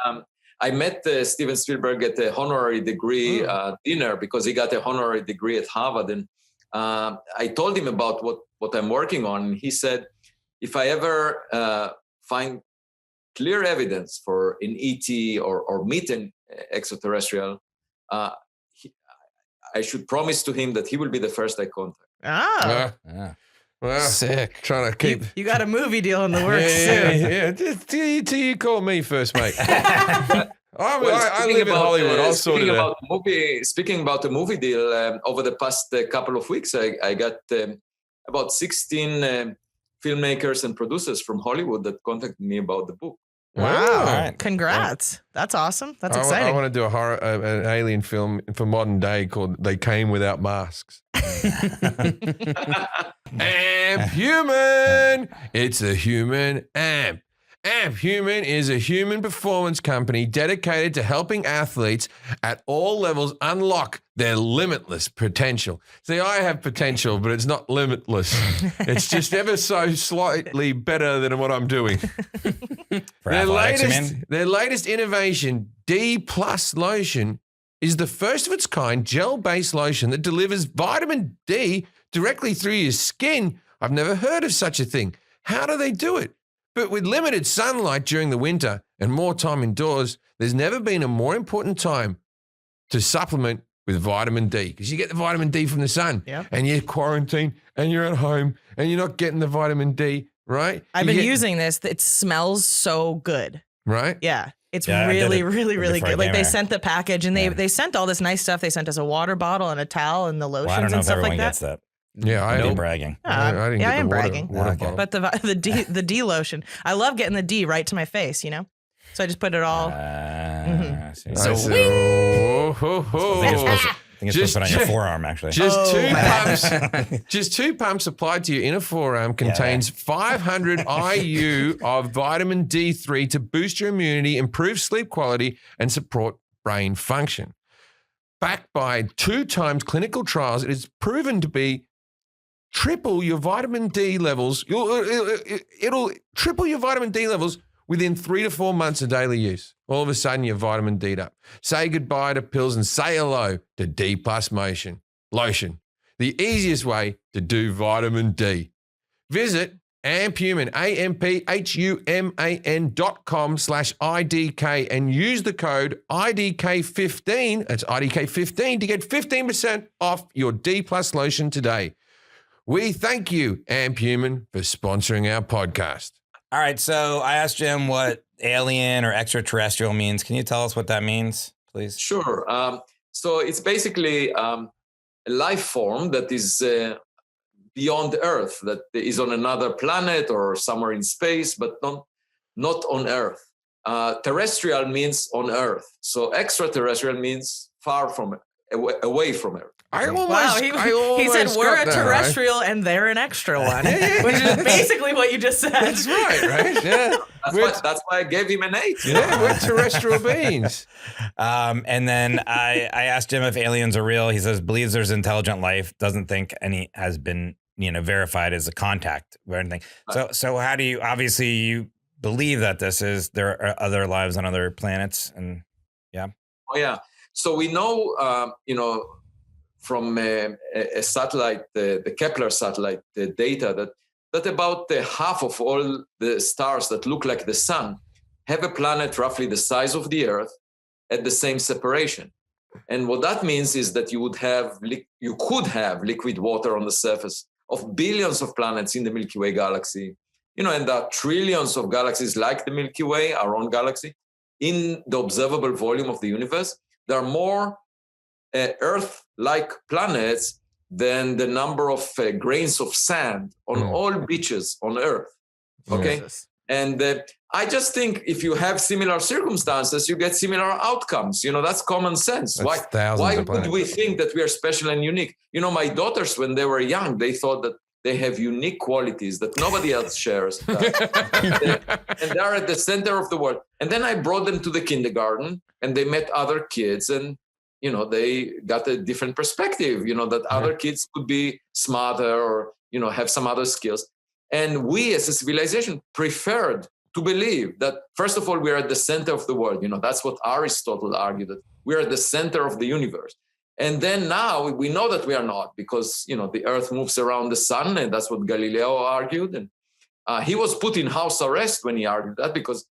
I met Steven Spielberg at a honorary degree dinner because he got a honorary degree at Harvard. And I told him about what I'm working on. And he said, if I ever find clear evidence for an ET or meet an extraterrestrial, I should promise to him that he will be the first I contact. well, Sick. Trying to keep. You got a movie deal in the works soon. Yeah. Till you call me first, mate. I live in Hollywood. I'll sort it out. Speaking about the movie deal, over the past couple of weeks, I got about 16 filmmakers and producers from Hollywood that contacted me about the book. Wow. right. Congrats. That's awesome. That's I exciting. want to do an alien film for modern day called They Came Without Masks. Amp human. It's a human amp. Amp Human is a human performance company dedicated to helping athletes at all levels unlock their limitless potential. See, I have potential, but it's not limitless. It's just ever so slightly better than what I'm doing. For athletics, you mean? Their latest innovation, D Plus Lotion, is the first of its kind gel-based lotion that delivers vitamin D directly through your skin. I've never heard of such a thing. How do they do it? But with limited sunlight during the winter and more time indoors, there's never been a more important time to supplement with vitamin D, because you get the vitamin D from the sun. Yep. And you're quarantined and you're at home and you're not getting the vitamin D, right? I've been using this. It smells so good. Right? Yeah. It's Yeah, I did really, it really, really before I good. Like came they here. sent the package and they sent all this nice stuff. They sent us a water bottle and a towel and the lotions Well, I don't know and if stuff everyone like that. gets that. Yeah, I I'm didn't. bragging. I didn't yeah, get I am the water bragging. bottle. But the D lotion, I love getting the D right to my face, you know? So I just put it all. I see. I said, oh, ho, ho. I think it's supposed to put on your Just- forearm, actually. Just two my pumps. Just 2 pumps applied to your inner forearm contains 500 IU of vitamin D3 to boost your immunity, improve sleep quality, and support brain function. Backed by 2 times clinical trials, it is proven to be triple your vitamin D levels. It'll triple your vitamin D levels within 3 to 4 months of daily use. All of a sudden, you're vitamin D'd up. Say goodbye to pills and say hello to D Plus Lotion, the easiest way to do vitamin D. Visit AmpHuman, AmpHuman.com/IDK and use the code IDK15, that's IDK15, to get 15% off your D Plus Lotion today. We thank you, AmpHuman, for sponsoring our podcast. All right, so I asked Jim what alien or extraterrestrial means. Can you tell us what that means, please? Sure. So it's basically a life form that is beyond Earth, that is on another planet or somewhere in space, but not on Earth. Terrestrial means on Earth. So extraterrestrial means far from, away from Earth. I Wow, almost he said we're got a that, terrestrial and they're an extra one, which is basically what you just said. That's right, right? Yeah. That's why I gave him an 8. Yeah, we're terrestrial beings. And then I asked Jim if aliens are real. He says believes there's intelligent life, doesn't think any has been verified as a contact or anything. So how do you, obviously you believe that there are other lives on other planets, and yeah. Oh yeah. So we know, from a satellite, the Kepler satellite, the data that about half of all the stars that look like the sun have a planet roughly the size of the Earth at the same separation. And what that means is that you could have liquid water on the surface of billions of planets in the Milky Way galaxy. And there are trillions of galaxies like the Milky Way, our own galaxy, in the observable volume of the universe. There are more Earth-like planets than the number of grains of sand on all beaches on Earth. Okay? Jesus. And I just think if you have similar circumstances, you get similar outcomes. That's common sense. That's Why would we think that we are special and unique? My daughters, when they were young, they thought that they have unique qualities that nobody else shares. And they're at the center of the world. And then I brought them to the kindergarten and they met other kids, and they got a different perspective, that other kids could be smarter or, have some other skills. And we as a civilization preferred to believe that, first of all, we are at the center of the world. That's what Aristotle argued, that we are at the center of the universe. And then now we know that we are not, because, the Earth moves around the sun, and that's what Galileo argued. And he was put in house arrest when he argued that, because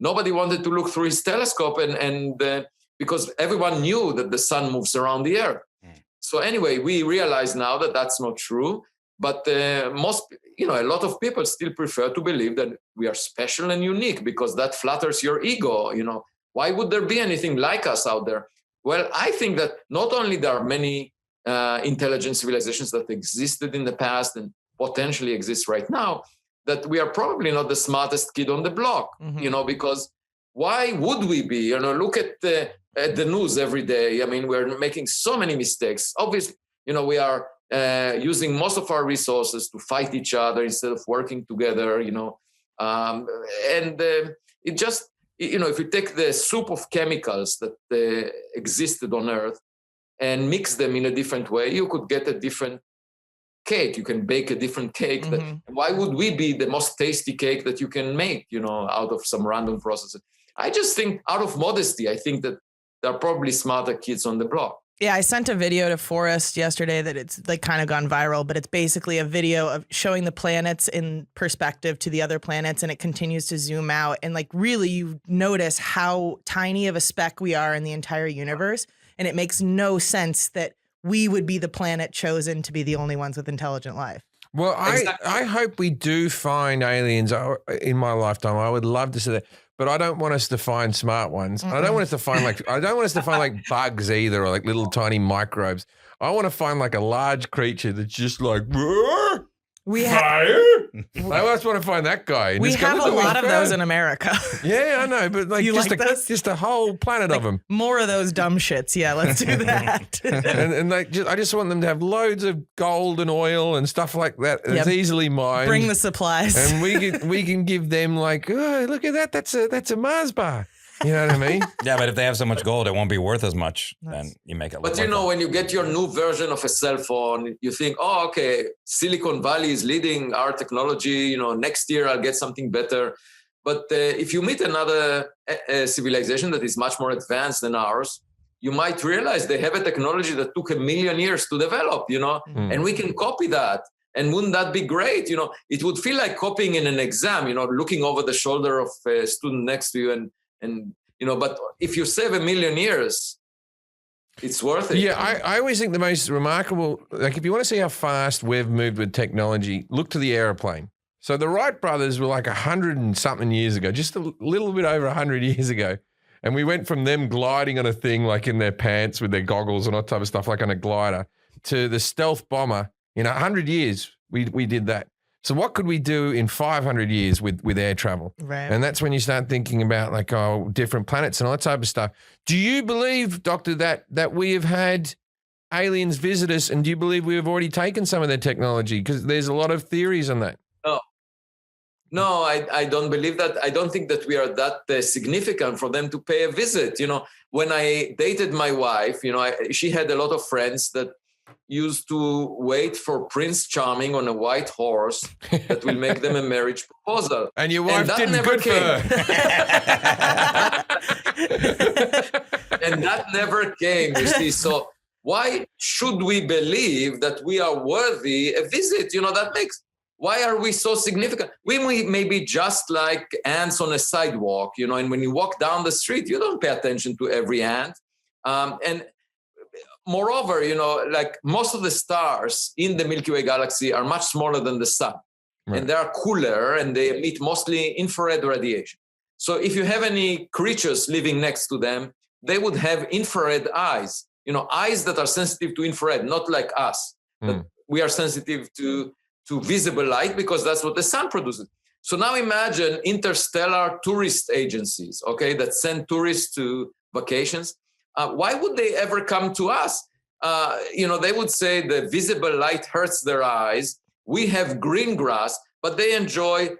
nobody wanted to look through his telescope and because everyone knew that the sun moves around the Earth. So anyway, we realize now that that's not true. But a lot of people still prefer to believe that we are special and unique, because that flatters your ego. Why would there be anything like us out there? Well, I think that not only there are many intelligent civilizations that existed in the past and potentially exist right now, that we are probably not the smartest kid on the block, because why would we be? Look at the news every day. I mean, we're making so many mistakes. Obviously, we are using most of our resources to fight each other instead of working together. It just, if you take the soup of chemicals that existed on Earth and mix them in a different way, you could get a different cake. You can bake a different cake. Why would we be the most tasty cake that you can make, out of some random process? I just think, out of modesty, I think that there are probably smarter kids on the block. Yeah, I sent a video to Forrest yesterday that it's like kind of gone viral, but it's basically a video of showing the planets in perspective to the other planets, and it continues to zoom out. And like really you notice how tiny of a speck we are in the entire universe. And it makes no sense that we would be the planet chosen to be the only ones with intelligent life. Well, I hope we do find aliens in my lifetime. I would love to see that. But I don't want us to find smart ones. I don't want us to find like bugs either, or like little tiny microbes. I want to find like a large creature that's just like fire. I always want to find that guy. And We just go, have "Look a what we lot of those found." in America. Yeah, I know, but like You like those? just a whole planet of them. More of those dumb shits. Yeah, let's do that. And I just want them to have loads of gold and oil and stuff like that. It's easily mined. Bring the supplies. And we can give them like, oh, look at that. That's a Mars bar. You know what I mean? Yeah, but if they have so much gold, it won't be worth as much. Then you make it. But when you get your new version of a cell phone, you think, oh, okay, Silicon Valley is leading our technology. Next year I'll get something better. But if you meet another civilization that is much more advanced than ours, you might realize they have a technology that took 1 million years to develop, and we can copy that. And wouldn't that be great? It would feel like copying in an exam, looking over the shoulder of a student next to you and but if you save 1 million years, it's worth it. Yeah, I always think the most remarkable, like if you want to see how fast we've moved with technology, look to the airplane. So the Wright brothers were like 100 and something years ago, just a little bit over 100 years ago. And we went from them gliding on a thing like in their pants with their goggles and all type of stuff like on a glider to the stealth bomber. In 100 years, we did that. So what could we do in 500 years with air travel? Right. And that's when you start thinking about like, different planets and all that type of stuff. Do you believe, Doctor, that we have had aliens visit us, and do you believe we have already taken some of their technology? Because there's a lot of theories on that. No, I don't believe that. I don't think that we are that significant for them to pay a visit. When I dated my wife, she had a lot of friends that used to wait for Prince Charming on a white horse that will make them a marriage proposal. And your wife didn't never good came. for her. And that never came, you see. So why should we believe that we are worthy a visit? Why are we so significant? We may be just like ants on a sidewalk, and when you walk down the street, you don't pay attention to every ant. And moreover, like most of the stars in the Milky Way galaxy are much smaller than the sun. Right. And they are cooler and they emit mostly infrared radiation. So if you have any creatures living next to them, they would have infrared eyes, eyes that are sensitive to infrared, not like us. But we are sensitive to visible light because that's what the sun produces. So now imagine interstellar tourist agencies, that send tourists to vacations. Why would they ever come to us? They would say the visible light hurts their eyes. We have green grass, but they enjoy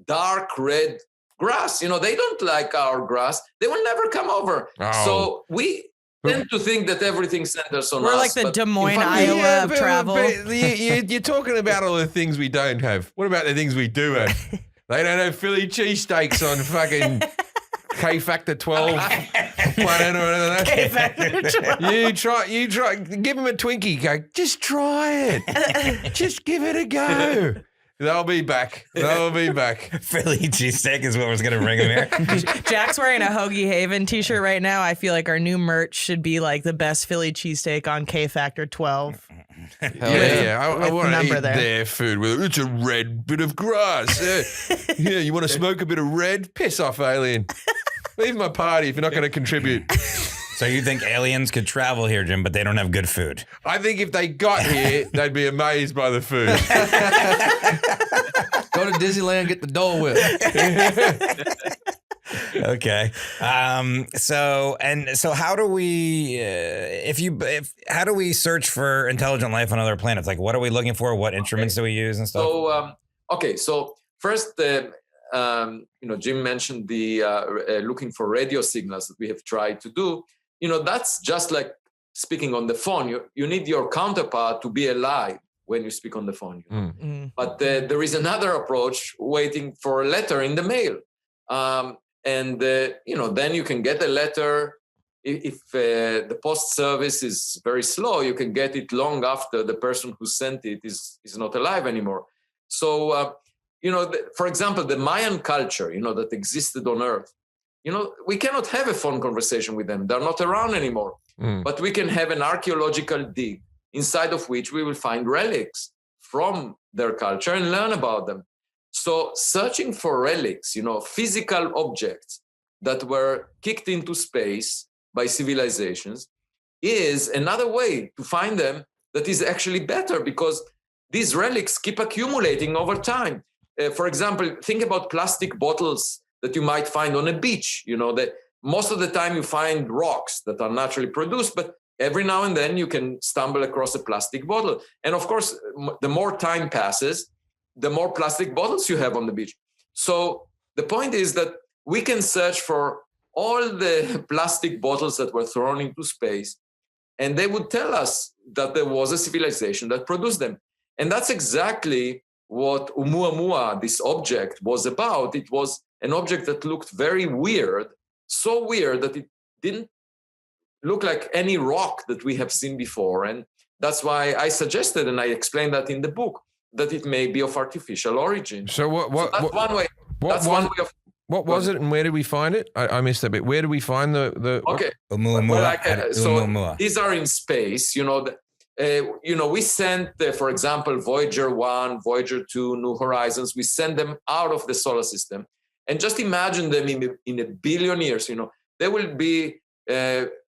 dark red grass. They don't like our grass. They will never come over. Oh. So we tend to think that everything centers on us. We're like the Des Moines, Iowa of travel. But you're talking about all the things we don't have. What about the things we do have? They don't have Philly cheesesteaks on fucking K-Factor 12 planet or anything. K-Factor 12. You try. Give them a Twinkie. Go, just try it. Just give it a go. They'll be back. Philly cheesesteak is what was going to bring him here. Jack's wearing a Hoagie Haven t-shirt right now. I feel like our new merch should be like the best Philly cheesesteak on K-Factor 12. I want to eat their food. It's a red bit of grass. Yeah, you want to smoke a bit of red? Piss off, alien. Leave my party if you're not going to contribute. So you think aliens could travel here, Jim, but they don't have good food? I think if they got here, they'd be amazed by the food. Go to Disneyland, get the Dole Whip. Okay. So how do we, how do we search for intelligent life on other planets? Like, what are we looking for? What instruments do we use and stuff? So, so first, Jim mentioned the looking for radio signals that we have tried to do. That's just like speaking on the phone. You need your counterpart to be alive when you speak on the phone. But there is another approach, waiting for a letter in the mail. Then you can get a letter. If the post service is very slow, you can get it long after the person who sent it is not alive anymore. So, for example, the Mayan culture, that existed on Earth, we cannot have a phone conversation with them. They're not around anymore. But we can have an archaeological dig inside of which we will find relics from their culture and learn about them. So searching for relics, physical objects that were kicked into space by civilizations is another way to find them that is actually better, because these relics keep accumulating over time. For example, think about plastic bottles that you might find on a beach. That most of the time you find rocks that are naturally produced, but every now and then you can stumble across a plastic bottle. And of course, the more time passes, the more plastic bottles you have on the beach. So the point is that we can search for all the plastic bottles that were thrown into space, and they would tell us that there was a civilization that produced them. And that's exactly what Oumuamua, this object, was about. It was an object that looked very weird, so weird that it didn't look like any rock that we have seen before. And that's why I suggested, and I explained that in the book, that it may be of artificial origin. So that's one way. That's one way of. What was it, and where did we find it? I missed that bit. Where did we find the Okay. Oumuamua. So these are in space. We sent, for example, Voyager 1, Voyager 2, New Horizons. We send them out of the solar system, and just imagine them in a billion years. They will be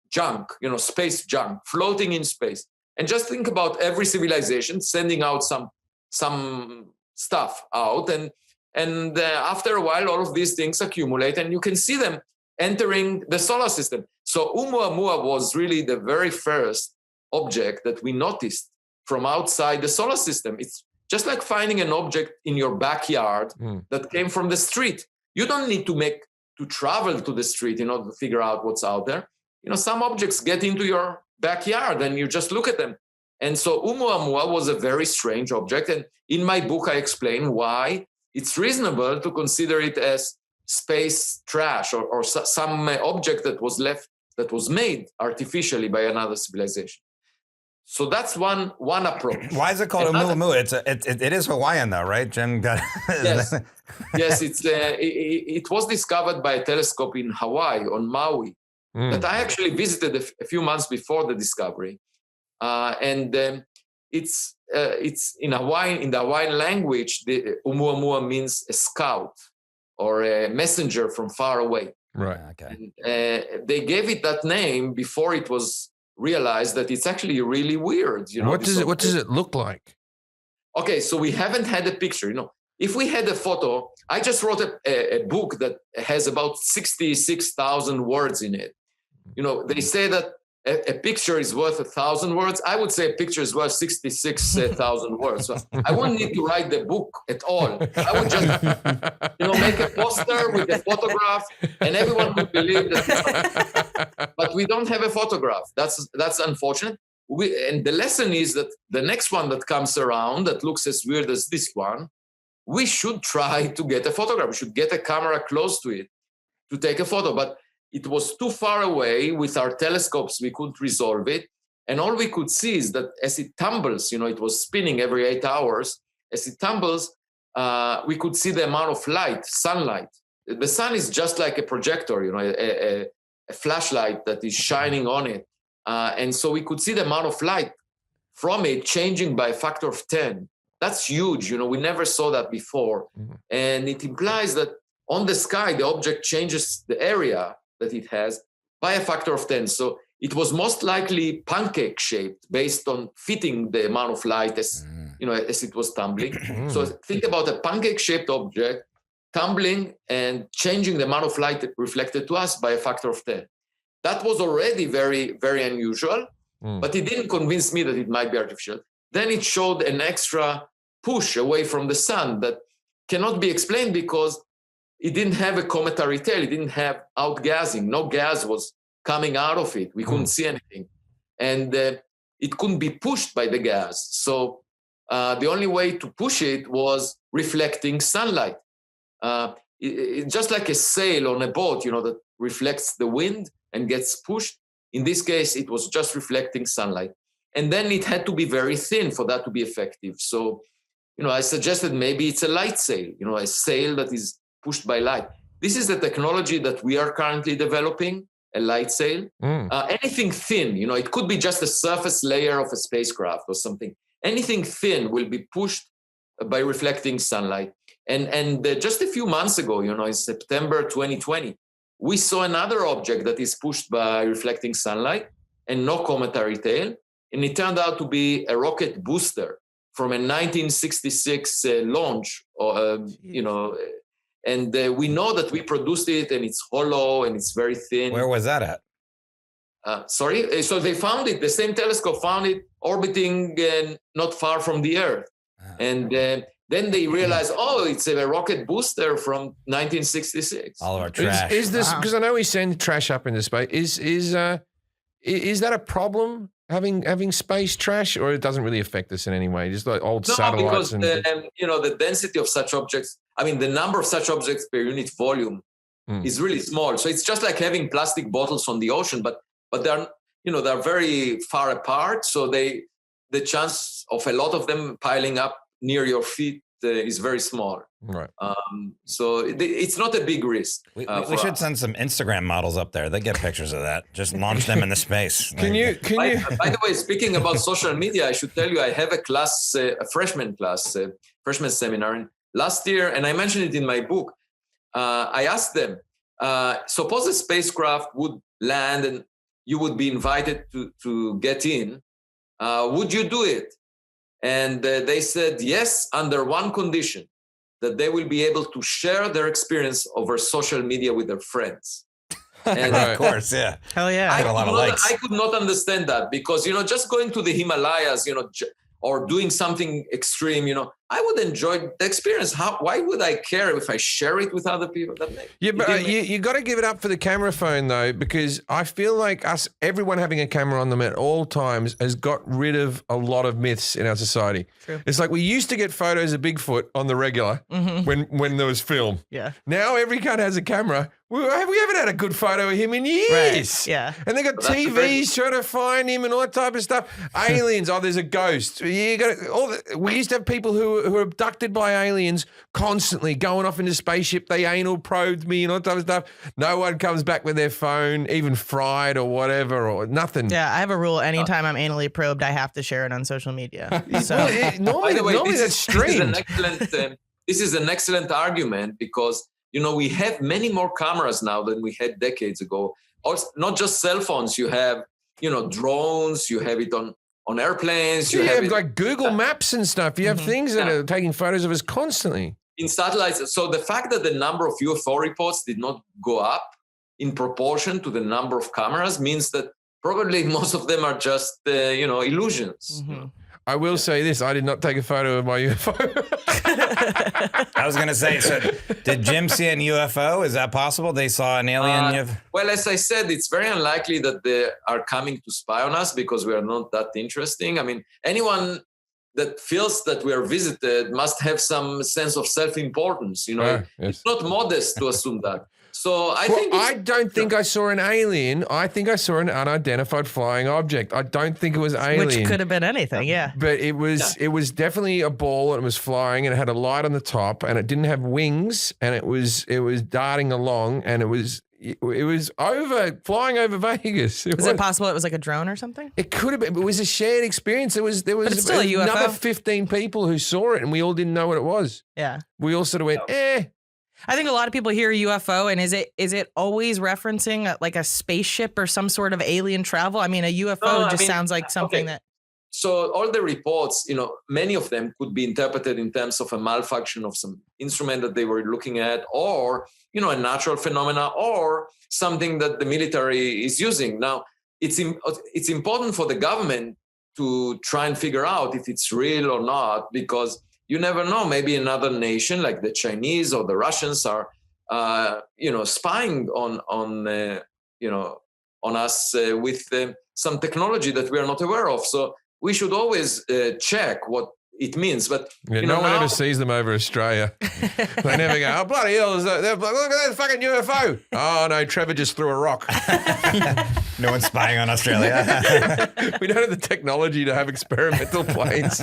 junk, space junk, floating in space. And just think about every civilization sending out some stuff out, and after a while, all of these things accumulate, and you can see them entering the solar system. So Oumuamua was really the very first object that we noticed from outside the solar system. It's just like finding an object in your backyard that came from the street. You don't need to travel to the street in order to figure out what's out there. Some objects get into your backyard and you just look at them. And so Oumuamua was a very strange object. And in my book, I explain why it's reasonable to consider it as space trash or some object that was left, that was made artificially by another civilization. So that's one approach. Why is it called Oumuamua? It is Hawaiian though, right, Jim? Yes, yes. It was discovered by a telescope in Hawaii on Maui that I actually visited a few months before the discovery, and it's in Hawaiian. In the Hawaiian language, the Oumuamua means a scout or a messenger from far away. Right. Okay. And, they gave it that name before it was realized that it's actually really weird. What does it look like? Okay, so we haven't had a picture. If we had a photo, I just wrote a book that has about 66,000 words in it. They say that a picture is worth 1,000 words. I would say a picture is worth 66,000 words. So I wouldn't need to write the book at all. I would just, make a poster with a photograph, and everyone would believe that. But we don't have a photograph. That's unfortunate. And the lesson is that the next one that comes around that looks as weird as this one, we should try to get a photograph. We should get a camera close to it to take a photo. But it was too far away. With our telescopes, we couldn't resolve it. And all we could see is that as it tumbles, it was spinning every 8 hours. As it tumbles, we could see the amount of light, sunlight. The sun is just like a projector, a flashlight that is shining on it. And so we could see the amount of light from it changing by a factor of 10. That's huge. We never saw that before. Mm-hmm. And it implies that on the sky, the object changes the area that it has by a factor of 10. So it was most likely pancake shaped based on fitting the amount of light as it was tumbling. So think about a pancake shaped object tumbling and changing the amount of light reflected to us by a factor of 10. That was already very, very unusual, but it didn't convince me that it might be artificial. Then it showed an extra push away from the sun that cannot be explained because it didn't have a cometary tail. It didn't have outgassing. No gas was coming out of it. We couldn't see anything. And it couldn't be pushed by the gas. So the only way to push it was reflecting sunlight. It's just like a sail on a boat, that reflects the wind and gets pushed. In this case, it was just reflecting sunlight. And then it had to be very thin for that to be effective. So, I suggested maybe it's a light sail, a sail that is pushed by light. This is the technology that we are currently developing, a light sail. Anything thin, it could be just a surface layer of a spacecraft or something. Anything thin will be pushed by reflecting sunlight. And just a few months ago, in September 2020, we saw another object that is pushed by reflecting sunlight and no cometary tail. And it turned out to be a rocket booster from a 1966 launch, and we know that we produced it, and it's hollow and it's very thin. Where was that at? Sorry? So they found it, the same telescope found it orbiting not far from the Earth. And then they realized, it's a rocket booster from 1966. All of our trash. Is this, because I know we send trash up into space, is that a problem? Having space trash, or it doesn't really affect us in any way? Just like old satellites. No, because the density of such objects, the number of such objects per unit volume is really small. So it's just like having plastic bottles on the ocean, but they're they're very far apart. So the chance of a lot of them piling up near your feet is very small. Right. So it's not a big risk. We should send some Instagram models up there. They get pictures of that. Just launch them into space. By the way, speaking about social media, I should tell you, I have a class, a freshman seminar. And last year, and I mentioned it in my book, I asked them, suppose a spacecraft would land and you would be invited to get in. Would you do it? And they said yes, under one condition, that they will be able to share their experience over social media with their friends. And of course, yeah. Hell yeah. I could not understand that because, just going to the Himalayas, or doing something extreme, I would enjoy the experience. Why would I care if I share it with other people? But you got to give it up for the camera phone though, because I feel like everyone having a camera on them at all times has got rid of a lot of myths in our society. True. It's like we used to get photos of Bigfoot on the regular when there was film. Yeah. Now every cunt has a camera. We haven't had a good photo of him in years. Right. Yeah. And they got TVs trying to find him and all that type of stuff. Aliens. There's a ghost. We used to have people who were abducted by aliens constantly going off into spaceship. They anal probed me and all that type of stuff. No one comes back with their phone, even fried or whatever, or nothing. Yeah, I have a rule. Anytime I'm anally probed, I have to share it on social media. So. By the way, normally that's streamed. This is an excellent argument because we have many more cameras now than we had decades ago. Also, not just cell phones. You have, drones. You have it on airplanes. You have like Google Maps and stuff. You have things that are taking photos of us constantly. In satellites. So the fact that the number of UFO reports did not go up in proportion to the number of cameras means that probably most of them are just, illusions. Mm-hmm. I will say this. I did not take a photo of my UFO. I was going to say, so did Jim see an UFO? Is that possible? They saw an alien? Well, as I said, it's very unlikely that they are coming to spy on us because we are not that interesting. Anyone that feels that we are visited must have some sense of self-importance. Yes. It's not modest to assume that. So I don't think I saw an alien. I think I saw an unidentified flying object. I don't think it was alien. Which could have been anything, yeah. But it was definitely a ball and it was flying and it had a light on the top and it didn't have wings and it was darting along and it was flying over Vegas. Is it possible it was like a drone or something? It could have been. It was a shared experience. There was it's still a UFO. Another 15 people who saw it and we all didn't know what it was. Yeah. We all sort of went, I think a lot of people hear UFO, and is it always referencing like a spaceship or some sort of alien travel? A UFO sounds like something that. So all the reports, many of them could be interpreted in terms of a malfunction of some instrument that they were looking at, or a natural phenomena, or something that the military is using. Now, it's important for the government to try and figure out if it's real or not, because you never know. Maybe another nation like the Chinese or the Russians are spying on us with some technology that we are not aware of. So we should always check what it means. But no one ever sees them over Australia. They never go, oh, bloody hell, look at that fucking UFO. Oh, no, Trevor just threw a rock. No one's spying on Australia. We don't have the technology to have experimental planes.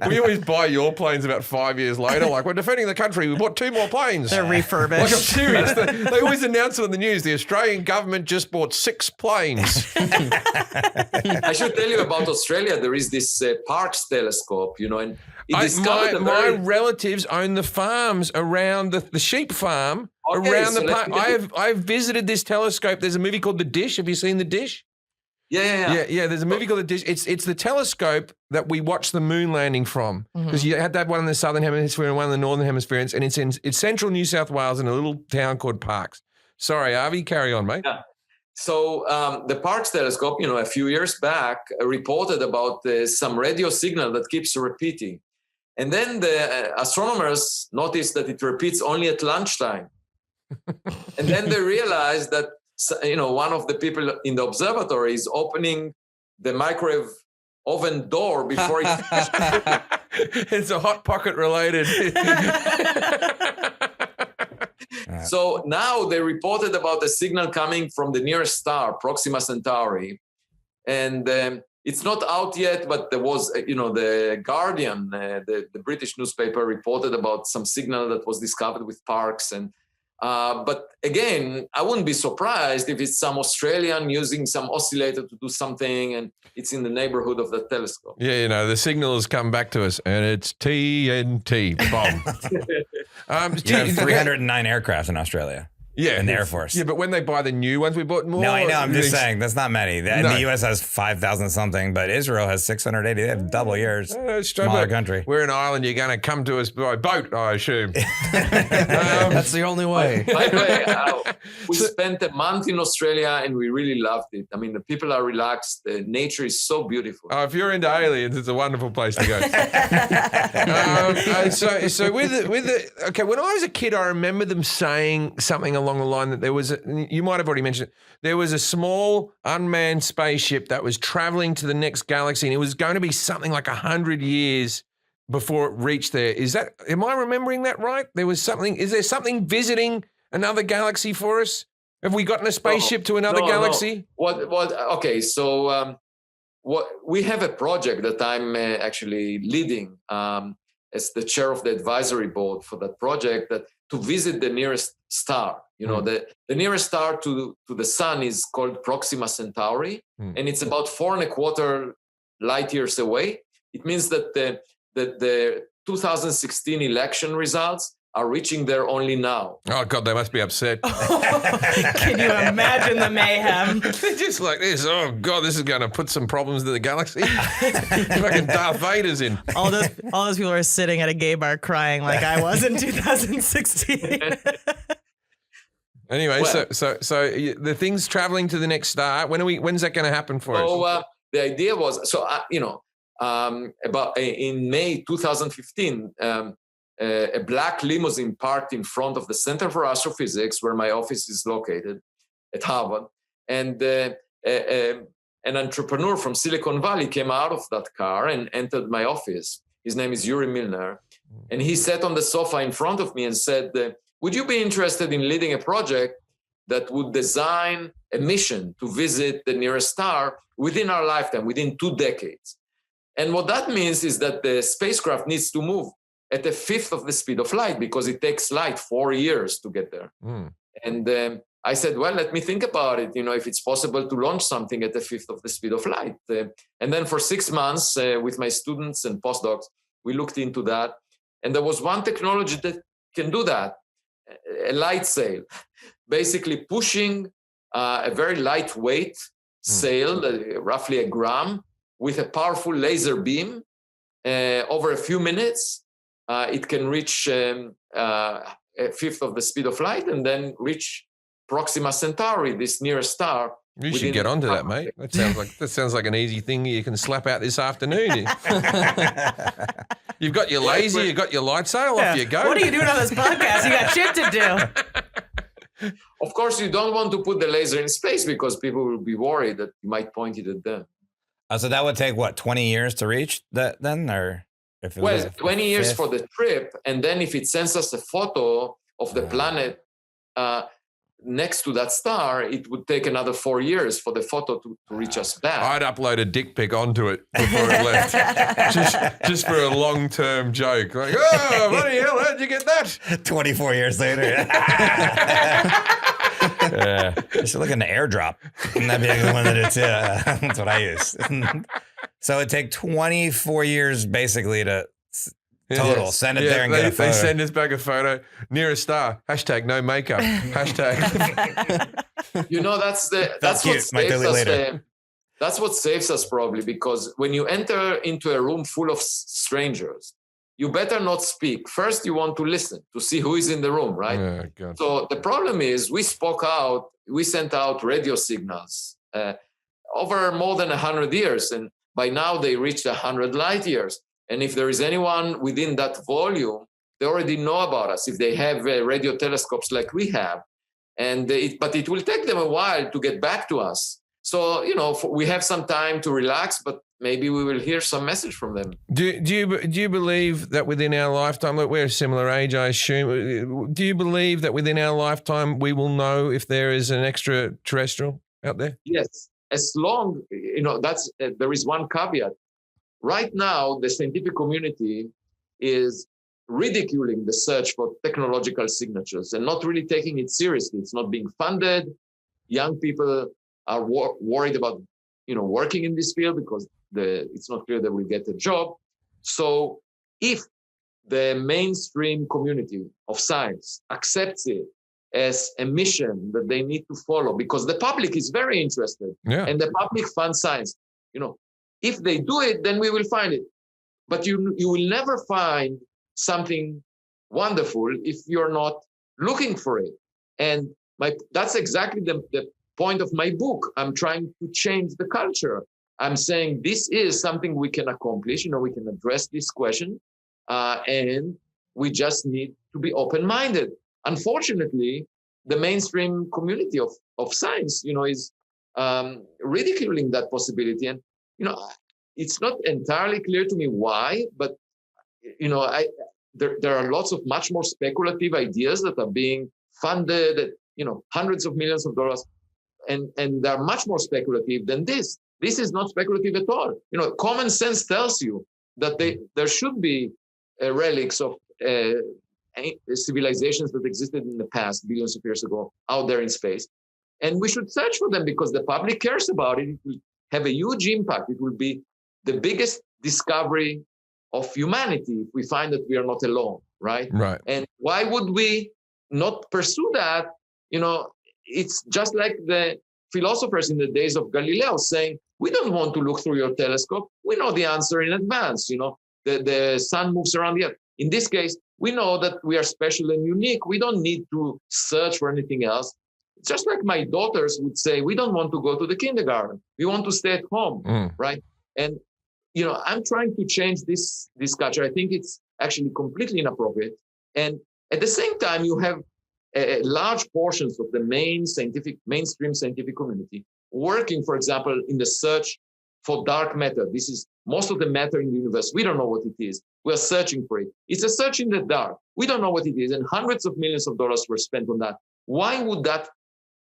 We always buy your planes about 5 years later. Like, we're defending the country. We bought 2 more planes. They're refurbished. Like, I'm serious. They always announce it on the news. The Australian government just bought 6 planes. I should tell you about Australia. There is this Parkes telescope, and it discovered my relatives own the farms around the sheep farm around the park. I've visited this telescope. There's a movie called The Dish. Have you seen The Dish? Yeah. There's a movie called The Dish. It's the telescope that we watched the moon landing from, because you had that one in the southern hemisphere and one in the northern hemisphere, and it's central New South Wales in a little town called Parkes. Sorry, Avi, carry on, mate. Yeah. So the Parkes telescope, a few years back, reported about some radio signal that keeps repeating. And then the astronomers noticed that it repeats only at lunchtime. And then they realized that, one of the people in the observatory is opening the microwave oven door before it... It's a Hot Pocket related. So now they reported about a signal coming from the nearest star, Proxima Centauri. And it's not out yet, but there was, the Guardian, the British newspaper, reported about some signal that was discovered with Parkes. And but again, I wouldn't be surprised if it's some Australian using some oscillator to do something, and it's in the neighborhood of the telescope. Yeah, the signal has come back to us, and it's TNT bomb. 309 aircraft in Australia. Yeah, in the Air Force. Yeah, but when they buy the new ones, we bought more. No, I know. I'm just saying that's not many. The U.S. has 5,000 something, but Israel has 680. They have double yours. Smaller country. We're an island. You're going to come to us by boat, I assume. That's the only way. By the way, we spent a month in Australia and we really loved it. I mean, the people are relaxed. The nature is so beautiful. Oh, if you're into aliens, it's a wonderful place to go. So when I was a kid, I remember them saying something along the line that there was, you might have already mentioned it, there was a small unmanned spaceship that was traveling to the next galaxy, and it was going to be something like 100 years before it reached there. Am I remembering that right? Is there something visiting another galaxy for us? Have we gotten a spaceship to another galaxy? Okay, so we have a project that I'm actually leading as the chair of the advisory board for that project, that to visit the nearest star. The nearest star to the sun is called Proxima Centauri, and it's about 4.25 light years away. It means that the 2016 election results are reaching there only now. Oh, God, they must be upset. Can you imagine the mayhem? They're just like this. Oh, God, this is going to put some problems to the galaxy. Fucking Darth Vader's in. All those people are sitting at a gay bar crying like I was in 2016. Anyway, so the thing's traveling to the next star. When's that going to happen for us? The idea was, about in May 2015, a black limousine parked in front of the Center for Astrophysics, where my office is located at Harvard. And an entrepreneur from Silicon Valley came out of that car and entered my office. His name is Yuri Milner. And he sat on the sofa in front of me and said, would you be interested in leading a project that would design a mission to visit the nearest star within our lifetime, within 2 decades? And what that means is that the spacecraft needs to move at a fifth of the speed of light, because it takes light 4 years to get there. And I said, well, let me think about it, if it's possible to launch something at a fifth of the speed of light. And then for 6 months with my students and postdocs, we looked into that. And there was one technology that can do that, a light sail, basically pushing a very lightweight sail, roughly a gram, with a powerful laser beam. Over a few minutes, it can reach a fifth of the speed of light and then reach Proxima Centauri, this nearest star, You should get onto that, mate. That sounds like an easy thing you can slap out this afternoon. You've got your laser, you've got your light sail, off you go. What are you doing on this podcast? You got shit to do. Of course, you don't want to put the laser in space because people will be worried that you might point it at them. So that would take, what, 20 years to reach that then? Or if it was 20 years for the trip. And then if it sends us a photo of the planet next to that star, it would take another 4 years for the photo to reach us back. I'd upload a dick pic onto it before it left, just for a long-term joke. Like, oh, bloody hell, how'd you get that? 24 years later. Just look at an airdrop. And that'd be the one that it's, that's what I use. So it'd take 24 years basically to total. Send it there and get a photo. They send us back a photo near a star. Hashtag no makeup. Hashtag. That's what saves us probably, because when you enter into a room full of strangers, you better not speak. First, you want to listen to see who is in the room, right? Oh, God. So the problem is we sent out radio signals over more than 100 years. And by now they reached 100 light years. And if there is anyone within that volume, they already know about us if they have radio telescopes like we have. But it will take them a while to get back to us. So, we have some time to relax, but maybe we will hear some message from them. Do you believe that within our lifetime, look, we're a similar age, I assume. Do you believe that within our lifetime we will know if there is an extraterrestrial out there? Yes, as long, there is one caveat. Right now, the scientific community is ridiculing the search for technological signatures and not really taking it seriously. It's not being funded. Young people are worried about, working in this field because it's not clear they will get a job. So if the mainstream community of science accepts it as a mission that they need to follow, because the public is very interested and the public funds science, if they do it, then we will find it. But you will never find something wonderful if you're not looking for it. And that's exactly the point of my book. I'm trying to change the culture. I'm saying this is something we can accomplish. We can address this question, and we just need to be open-minded. Unfortunately, the mainstream community of science, is ridiculing that possibility. And it's not entirely clear to me why, but there are lots of much more speculative ideas that are being funded at hundreds of millions of dollars, and they're much more speculative than this. This is not speculative at all. Common sense tells you that there should be relics of civilizations that existed in the past, billions of years ago, out there in space, and we should search for them because the public cares about it. It will have a huge impact. It will be the biggest discovery of humanity if we find that we are not alone, right? Right. And why would we not pursue that? It's just like the philosophers in the days of Galileo saying, we don't want to look through your telescope. We know the answer in advance. The sun moves around the earth. In this case, we know that we are special and unique. We don't need to search for anything else. Just like my daughters would say, we don't want to go to the kindergarten. We want to stay at home, right? And, I'm trying to change this culture. I think it's actually completely inappropriate. And at the same time, you have large portions of the mainstream scientific community working, for example, in the search for dark matter. This is most of the matter in the universe. We don't know what it is. We are searching for it. It's a search in the dark. We don't know what it is. And hundreds of millions of dollars were spent on that. Why would that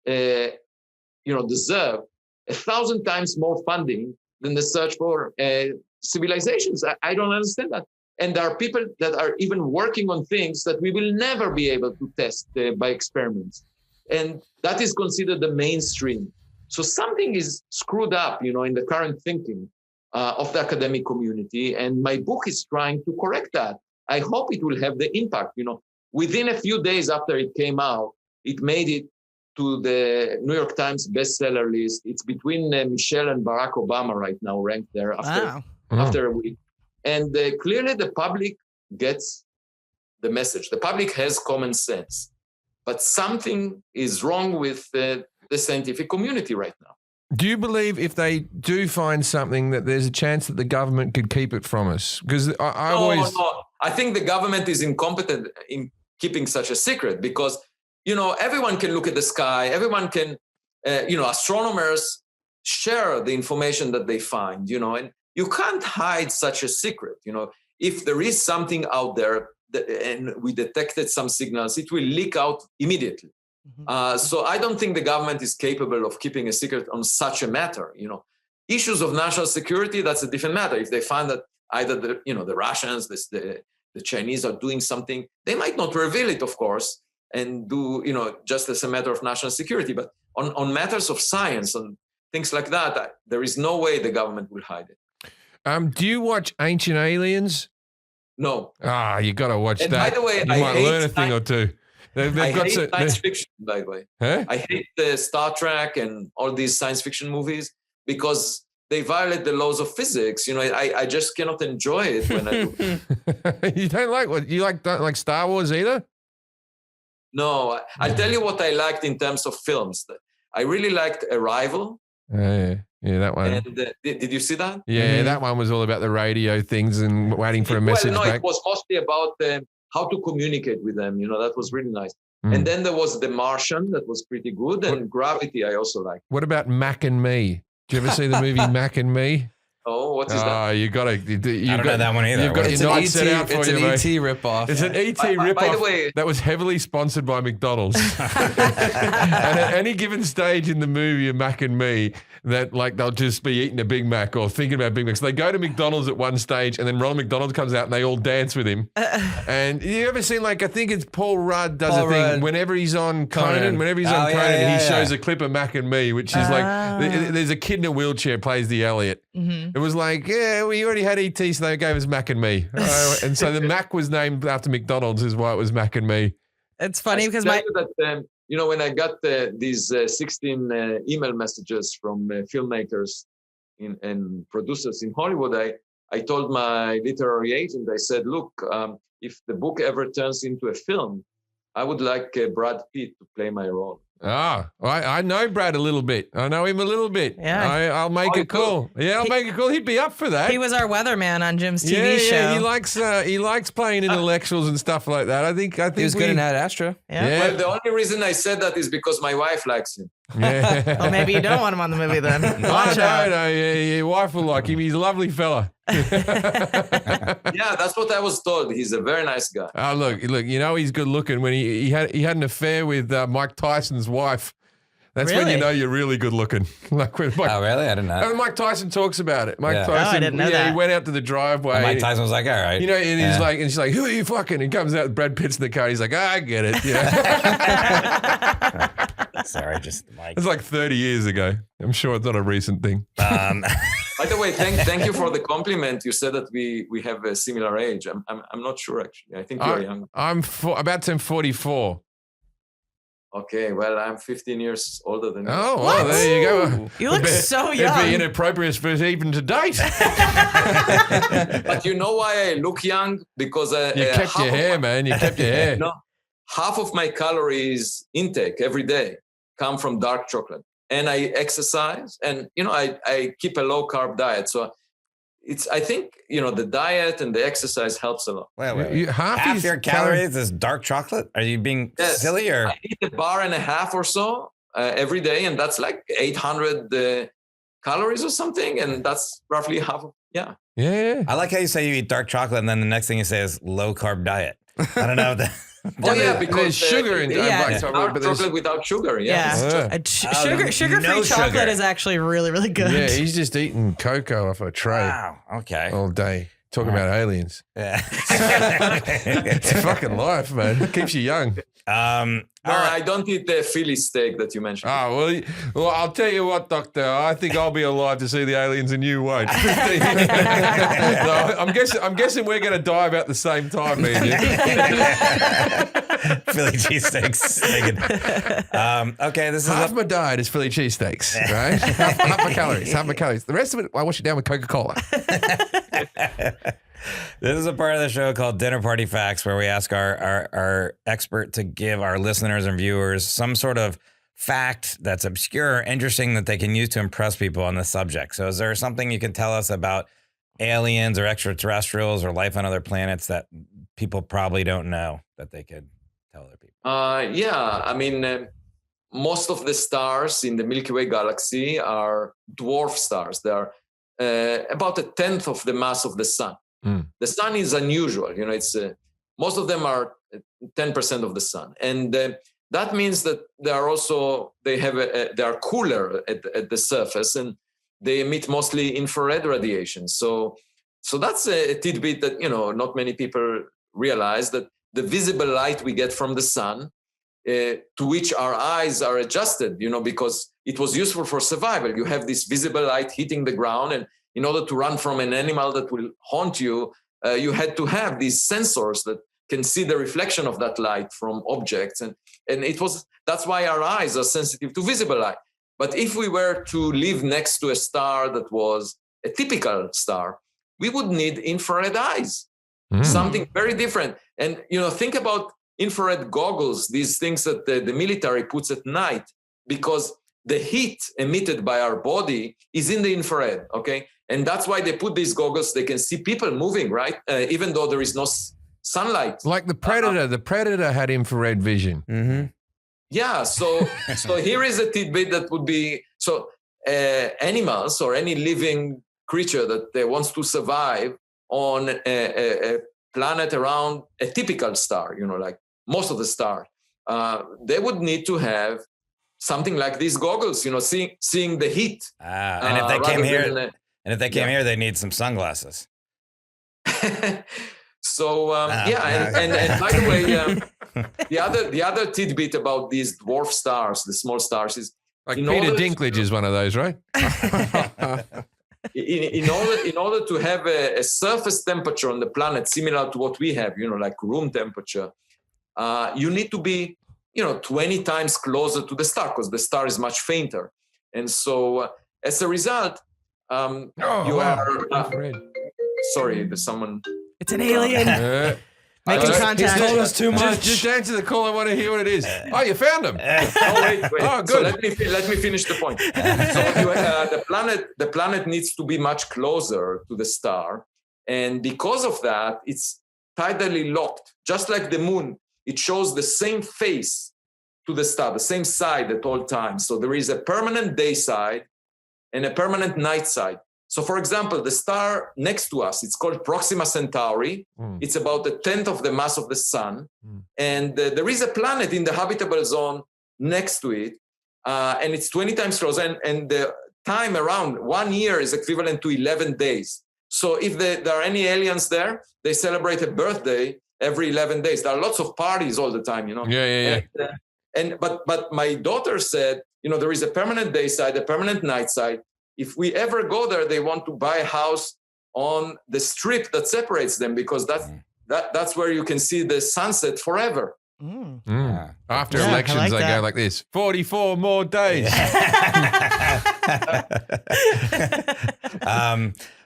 deserve 1,000 times more funding than the search for civilizations? I don't understand that. And there are people that are even working on things that we will never be able to test by experiments. And that is considered the mainstream. So something is screwed up, in the current thinking of the academic community. And my book is trying to correct that. I hope it will have the impact. Within a few days after it came out, it made it to the New York Times bestseller list. It's between Michelle and Barack Obama right now, ranked there after a week. And clearly the public gets the message. The public has common sense. But something is wrong with the scientific community right now. Do you believe if they do find something that there's a chance that the government could keep it from us? Because I always... No. I think the government is incompetent in keeping such a secret because, everyone can look at the sky. Everyone can, astronomers share the information that they find, and you can't hide such a secret. If there is something out there and we detected some signals, it will leak out immediately. So I don't think the government is capable of keeping a secret on such a matter. Issues of national security, that's a different matter. If they find that either the Russians, the Chinese are doing something, they might not reveal it, of course, and do, just as a matter of national security. But on matters of science and things like that, there is no way the government will hide it. Do you watch Ancient Aliens? No. You got to watch And that. by the way, you I might hate learn a thing or two. I hate science fiction, by the way. Huh? I hate the Star Trek and all these science fiction movies because they violate the laws of physics. I just cannot enjoy it when I do. You don't like what you like? Don't like Star Wars either? No, I'll tell you what I liked in terms of films. I really liked Arrival. Yeah, that one. And did you see that? Yeah, that one was all about the radio things and waiting for a message back. It was mostly about how to communicate with them. That was really nice. And then there was The Martian, that was pretty good, and Gravity I also liked. What about Mac and Me? Did you ever see the movie Mac and Me? Oh, what is that? You got to. I don't know that one either. You've got It's your an night set out for it's you, an mate. ET ripoff. It's an ET ripoff By the way, that was heavily sponsored by McDonald's. And at any given stage in the movie of Mac and Me, that they'll just be eating a Big Mac or thinking about Big Mac. So they go to McDonald's at one stage, and then Ronald McDonald comes out and they all dance with him. And you ever seen I think it's Paul Rudd does a thing whenever he's on Conan. Whenever he's on Conan, he shows a clip of Mac and Me, which is there's a kid in a wheelchair plays the Elliot. It was we already had ET, so they gave us Mac and Me. And so the Mac was named after McDonald's, is why it was Mac and Me. It's funny because when I got these 16 email messages from filmmakers and producers in Hollywood, I told my literary agent, I said, look, if the book ever turns into a film, I would like Brad Pitt to play my role. I know Brad a little bit. I know him a little bit. Yeah. I'll make it cool. Yeah, I'll make it cool. He'd be up for that. He was our weatherman on Jim's TV show. Yeah, he likes playing intellectuals and stuff like that. I think he was good in Ad Astra. Yeah. Well, the only reason I said that is because my wife likes him. Yeah. Well, maybe you don't want him on the movie then. Watch out. No, your wife will like him. He's a lovely fella. Yeah, that's what I was told. He's a very nice guy. Oh, look, he's good looking when he had an affair with Mike Tyson's wife. That's when you know you're really good looking. Oh, really? I didn't know. And Mike Tyson talks about it. Tyson, I didn't know that. He went out to the driveway. And Mike Tyson was like, all right. And he's like, and she's like, who are you fucking? And comes out, Brad Pitt's in the car. He's like, I get it. Sorry, just Mike. It's like 30 years ago. I'm sure it's not a recent thing. By the way, thank you for the compliment. You said that we have a similar age. I'm not sure actually. I think you're young. I'm about to turn 44. Okay, well, I'm 15 years older than you. Oh, well, there you go. You look so young. It'd be inappropriate for us even to date. But you know why I look young? Because you kept your hair, man. You kept your hair. No, half of my calories intake every day come from dark chocolate. And I exercise and, I keep a low carb diet. So I think, the diet and the exercise helps a lot. Wait. Half your calories is dark chocolate? Are you being silly or? I eat a bar and a half or so every day. And that's like 800 calories or something. And that's roughly half of, Yeah. I like how you say you eat dark chocolate and then the next thing you say is low carb diet. I don't know if that. Because there's sugar in dark chocolate without sugar. Sugar-free chocolate is actually really, really good. Yeah, he's just eating cocoa off a tray. Wow. Okay. All day. Talking about aliens. Yeah. It's a fucking life, man. It keeps you young. I don't eat the Philly steak that you mentioned. Oh, well, I'll tell you what, Doctor. I think I'll be alive to see the aliens and you won't. No, I'm guessing we're going to die about the same time, me and you. Philly cheesesteaks. Okay, this is half my diet is Philly cheesesteaks, right? half my calories. The rest of it, I wash it down with Coca-Cola. This is a part of the show called Dinner Party Facts, where we ask our expert to give our listeners and viewers some sort of fact that's obscure, interesting, that they can use to impress people on the subject. So is there something you can tell us about aliens or extraterrestrials or life on other planets that people probably don't know that they could tell other people? Yeah, I mean, most of the stars in the Milky Way galaxy are dwarf stars. They are about 1/10 of the mass of the sun. The sun is unusual. You know, it's most of them are 10% of the sun, and that means that they are cooler at the surface, and they emit mostly infrared radiation. So that's a tidbit that, you know, not many people realize, that the visible light we get from the sun, to which our eyes are adjusted, you know, because it was useful for survival. You have this visible light hitting the ground, and in order to run from an animal that will haunt you, you had to have these sensors that can see the reflection of that light from objects. And that's why our eyes are sensitive to visible light. But if we were to live next to a star that was a typical star, we would need infrared eyes, something very different. And, you know, think about infrared goggles, these things that the military puts at night, because the heat emitted by our body is in the infrared, okay? And that's why they put these goggles. They can see people moving, right? Even though there is no sunlight. Like the Predator. The Predator had infrared vision. Mm-hmm. Yeah, so here is a tidbit that would be, animals or any living creature that wants to survive on a planet around a typical star, you know, like most of the stars, they would need to have something like these goggles, you know, seeing the heat. And if they came here, they need some sunglasses. So and by the way, the other tidbit about these dwarf stars, the small stars, is like Peter Dinklage is one of those, right? in order to have a surface temperature on the planet similar to what we have, you know, like room temperature, you need to be, you know, 20 times closer to the star, because the star is much fainter. And so as a result, you are sorry, there's someone. It's an alien. Making contact. He's told us too much. Just answer the call. I want to hear what it is. Oh, you found him. Wait. Oh, good. So let me finish the point. So the planet needs to be much closer to the star, and because of that, it's tidally locked. Just like the moon, it shows the same face to the star, the same side at all times. So there is a permanent day side and a permanent night side. So, for example, the star next to us, it's called Proxima Centauri. It's about 1/10 of the mass of the sun. And there is a planet in the habitable zone next to it. And it's 20 times closer. And the time around 1 year is equivalent to 11 days. So if there are any aliens there, they celebrate a birthday every 11 days. There are lots of parties all the time, you know. Yeah. But my daughter said, you know, there is a permanent day side, a permanent night side. If we ever go there, they want to buy a house on the strip that separates them, because that's where you can see the sunset forever. After elections, they go like this: 44 more days.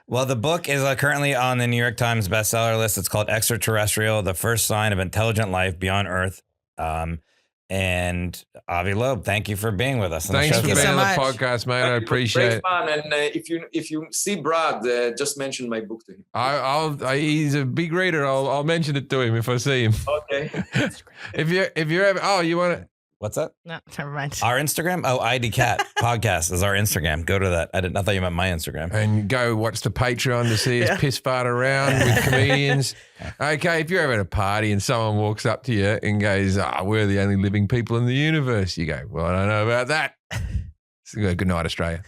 Well, the book is currently on the New York Times bestseller list. It's called Extraterrestrial: The First Sign of Intelligent Life Beyond Earth. And Avi Loeb, thank you for being with us. Thanks for being on the much. podcast, man. I appreciate it. Fun. And if you see Brad, just mention my book to him. He's a big reader. I'll mention it to him if I see him. Okay. If you're ever, you want to. What's that? No, never mind. Our Instagram? Oh, ID Cat Podcast is our Instagram. Go to that. I thought you meant my Instagram. And go watch the Patreon to see us piss fart around with comedians. Okay, if you're ever at a party and someone walks up to you and goes, we're the only living people in the universe, you go, well, I don't know about that. So good night, Australia.